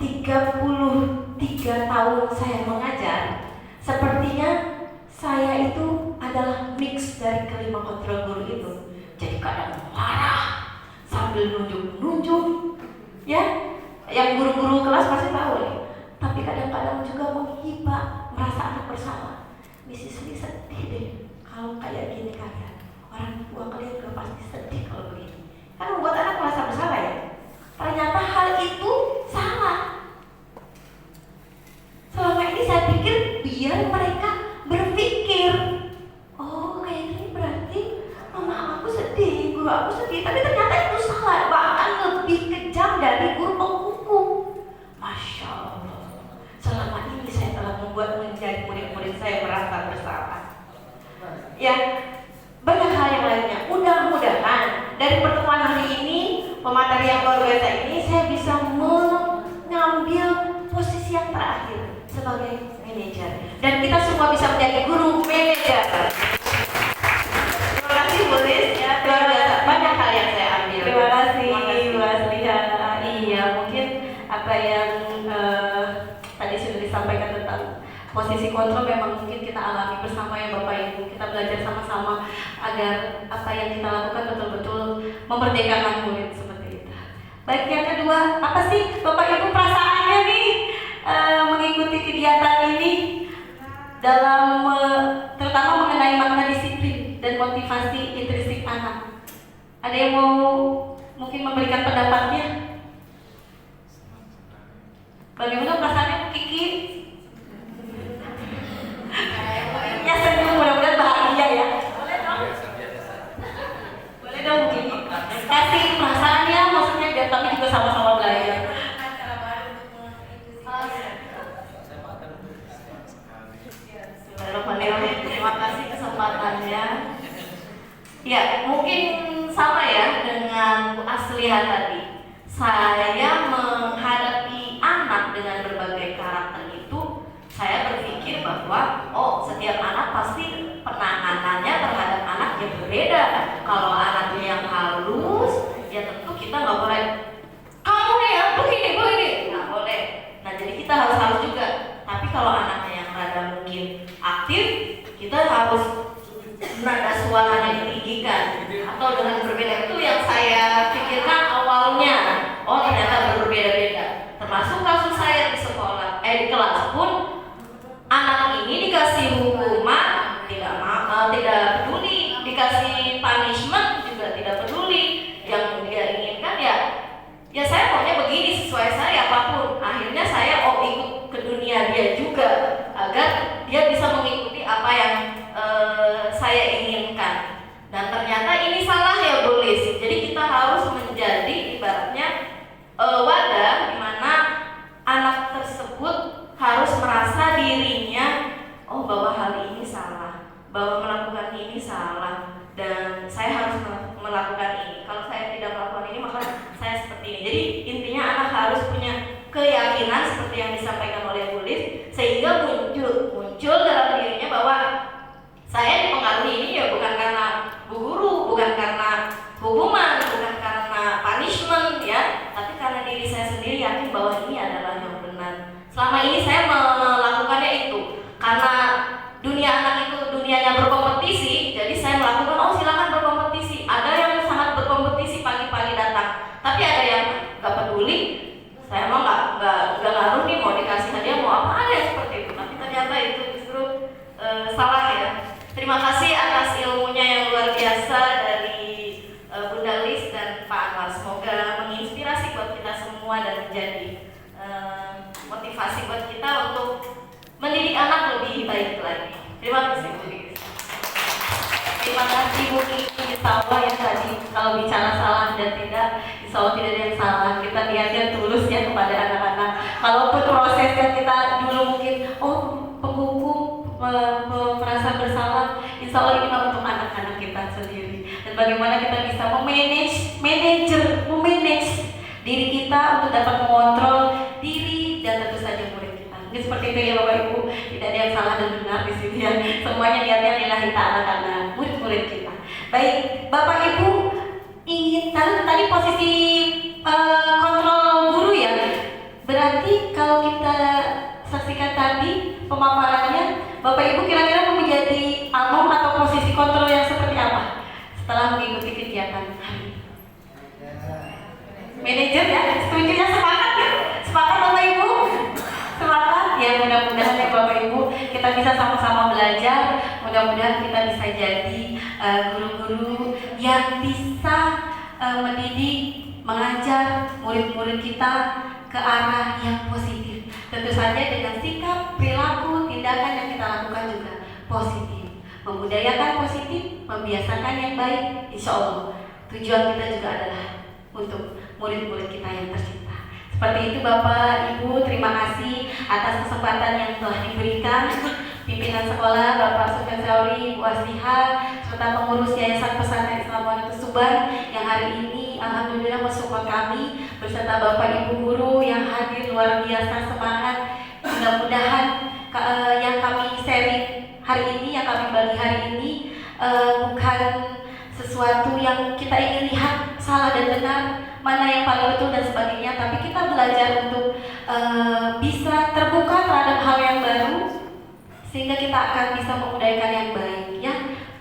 33 tahun saya mengajar, sepertinya saya itu adalah mix dari kelima kontrol guru itu. Jadi kadang marah sambil nunjuk-nunjuk, ya. Yang guru-guru kelas pasti tahu ya. Tapi tapi kadang-kadang juga menghibah, merasa anak bersalah. Mrs. Lee sedih deh kalau kayak gini kalian. Orang tua kalian juga pasti sedih kalau begini. Kan membuat anak merasa bersalah ya. Ternyata hal itu salah. Selama ini saya pikir biar mereka berpikir, oh kayak gini berarti mama aku sedih, guru aku sedih. Tapi ternyata itu salah, bahkan lebih kejam dari guru penghukum. Masya Allah. Selama ini saya telah membuat menjadi murid-murid saya merasa bersalah. Ya, banyak hal yang lainnya. Mudah-mudahan dari pertemuan hari ini, pemateri yang luar biasa ini, saya bisa mengambil posisi yang terakhir sebagai manajer. Dan kita semua bisa menjadi guru manajer. Terima kasih Bu Liz, ya, luar biasa. Banyak hal yang saya ambil. Terima kasih Mas Liha. Iya, mungkin apa yang tadi sudah disampaikan tentang posisi kontrol memang mungkin kita alami bersama ya Bapak Ibu. Kita belajar sama-sama agar apa yang kita lakukan betul-betul memerdekakan murid seperti itu. Baik, yang kedua, apa sih Bapak Ibu perasaannya nih mengikuti kegiatan ini dalam terutama mengenai makna disiplin dan motivasi intrinsik anak. Ada yang mau mungkin memberikan pendapatnya? Bagaimana perasaannya Kiki? Ya senyum, mudah-mudahan bahagia ya. Boleh dong Kiki. Kasih perasaannya, maksudnya biar kami juga sama-sama belajar. Terima kasih kesempatannya. Ya, mungkin sama ya dengan Bu Asliha tadi. Saya menghadapi anak dengan berbagai karakter itu, saya berpikir bahwa setiap anak pasti penanganannya terhadap anak yang berbeda. Kalau anaknya yang halus, ya tentu kita nggak boleh kamu nih ya begini, nggak boleh. Nah jadi kita harus juga. Tapi kalau anaknya yang rada mungkin aktif, kita harus nada suaranya ditinggikan atau dengan berbeda. Itu yang saya pikirkan awalnya. Oh ternyata berbeda-beda. Termasuk kasus saya di sekolah, di kelas pun anak ini dikasih hukuman tidak peduli, dikasih punishment juga tidak peduli. Yang dia inginkan ya saya maunya begini sesuai saya apapun. Akhirnya saya ikut ke dunia dia juga agar dia bisa mengikuti apa yang saya inginkan. Dan ternyata ini salah ya Bu Liz. Jadi kita harus menjadi ibaratnya wadah di mana anak tersebut harus merasa dirinya bahwa hal ini salah, bahwa melakukan ini salah, dan saya harus melakukan ini. Kalau saya tidak melakukan ini maka saya seperti ini. Jadi intinya anak harus punya keyakinan seperti yang disampaikan oleh Bu Liz, sehingga muncul dalam dirinya bahwa saya dipengaruhi ini ya bukan karena bu guru, bukan karena hukuman, bukan karena punishment ya, tapi karena diri saya sendiri yakin bahwa ini adalah yang benar. Selama ini saya melakukannya itu karena dunia anak itu dunianya berkompetisi, jadi saya melakukan silakan berkompetisi. Ada yang sangat berkompetisi pagi-pagi datang, tapi ada yang nggak peduli. Saya mau nggak ngaruh nih mau dikasih hadiah mau apa, ada yang seperti itu. Tapi ternyata itu justru salah ya. Terima kasih atas ilmunya yang luar biasa dari Bunda Liz dan Pak Anwar. Semoga menginspirasi buat kita semua dan menjadi motivasi buat kita untuk mendidik anak lebih baik lagi. Terima kasih Bu Liz. Terima kasih Bu Kiki. Insya Allah ya tadi kalau bicara salah dan tidak, insya Allah tidak ada yang salah. Kita niatnya tulus ya kepada anak-anak. Kalaupun prosesnya kita dulu mungkin penghukum merasa bersalah, insya Allah ini untuk anak-anak kita sendiri. Dan bagaimana kita bisa memanage diri kita untuk dapat mengontrol diri dan tentu saja murid kita. Ini seperti itu ya Bapak Ibu, tidak ada yang salah dan benar di sini ya. Semuanya niatnya lillahi ta'ala karena murid-murid kita. Baik, Bapak Ibu ingin tadi posisi kontrol guru ya. Berarti kalau kita saksikan tadi pemaparannya, Bapak Ibu kira-kira mau menjadi alum atau posisi kontrol yang seperti apa setelah mengikuti kegiatan hari? Manajer ya, setuju ya, sepakat ya? Sepakat Bapak Ibu? Sepakat Bapak Ibu, kita bisa sama-sama belajar. Mudah-mudahan kita bisa jadi guru-guru yang bisa mendidik, mengajar murid-murid kita ke arah yang positif. Tentu saja dengan sikap, perilaku, tindakan yang kita lakukan juga positif. Membudayakan positif, membiasakan yang baik, insya Allah tujuan kita juga adalah untuk murid-murid kita yang tercinta. Seperti itu Bapak, Ibu, terima kasih atas kesempatan yang telah diberikan pimpinan sekolah Bapak Sufyan Sauri, Bu Asliha, serta pengurus Yayasan Pesantren Islam Pondok Tuban yang hari ini alhamdulillah mensupport kami, beserta Bapak Ibu guru yang hadir luar biasa semangat. Mudah-mudahan yang kami sharing hari ini, yang kami bagi hari ini bukan sesuatu yang kita ingin lihat salah dan benar, mana yang paling betul dan sebagainya, tapi kita belajar untuk bisa terbuka terhadap hal yang baru sehingga kita akan bisa memudahkan yang baik, ya.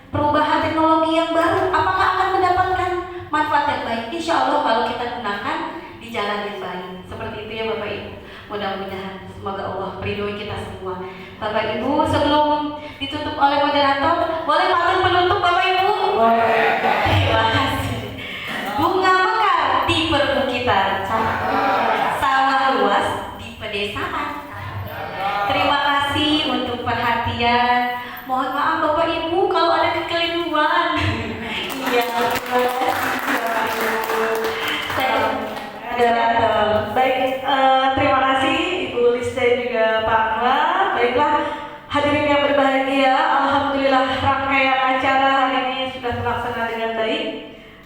Perubahan teknologi yang baru apakah akan mendapatkan manfaat yang baik? Insya Allah kalau kita gunakan di jalan yang baik. Seperti itu ya Bapak Ibu. Mudah-mudahan semoga Allah meridhoi kita semua. Bapak Ibu, sebelum ditutup oleh moderator, boleh patung penutup Bapak Ibu? Boleh. Terima kasih. Bunga mekar di perbukitan, sawah luas di pedesaan. Terima kasih untuk perhatian. Mohon maaf Bapak Ibu kalau ada kekeliruan. Iya, terima kasih Bapak Ibu. Baik, terima kasih Ibu Lis dan juga Pak Anwar. Baiklah, hadirin yang berbahagia, alhamdulillah rangkaian acara hari ini sudah terlaksana dengan baik.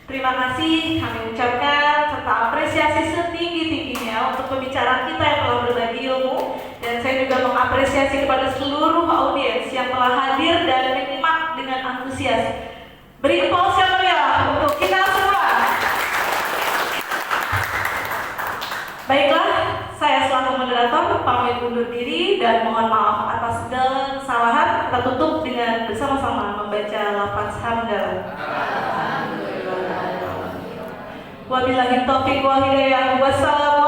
Terima kasih kami ucapkan serta apresiasi setinggi-tingginya untuk pembicara kita yang telah berbagi ilmu, dan saya juga mengapresiasi kepada seluruh audiens yang telah hadir dan menyimak dengan antusias. Beri aplaus yang meriah untuk kita semua. Baiklah, saya selaku moderator pamit undur diri dan mohon maaf atas segala kesalahan. Kita tutup dengan bersama-sama membaca lafaz hamdalah. Wabillahi taufiq wal hidayah. Wassalamualaikum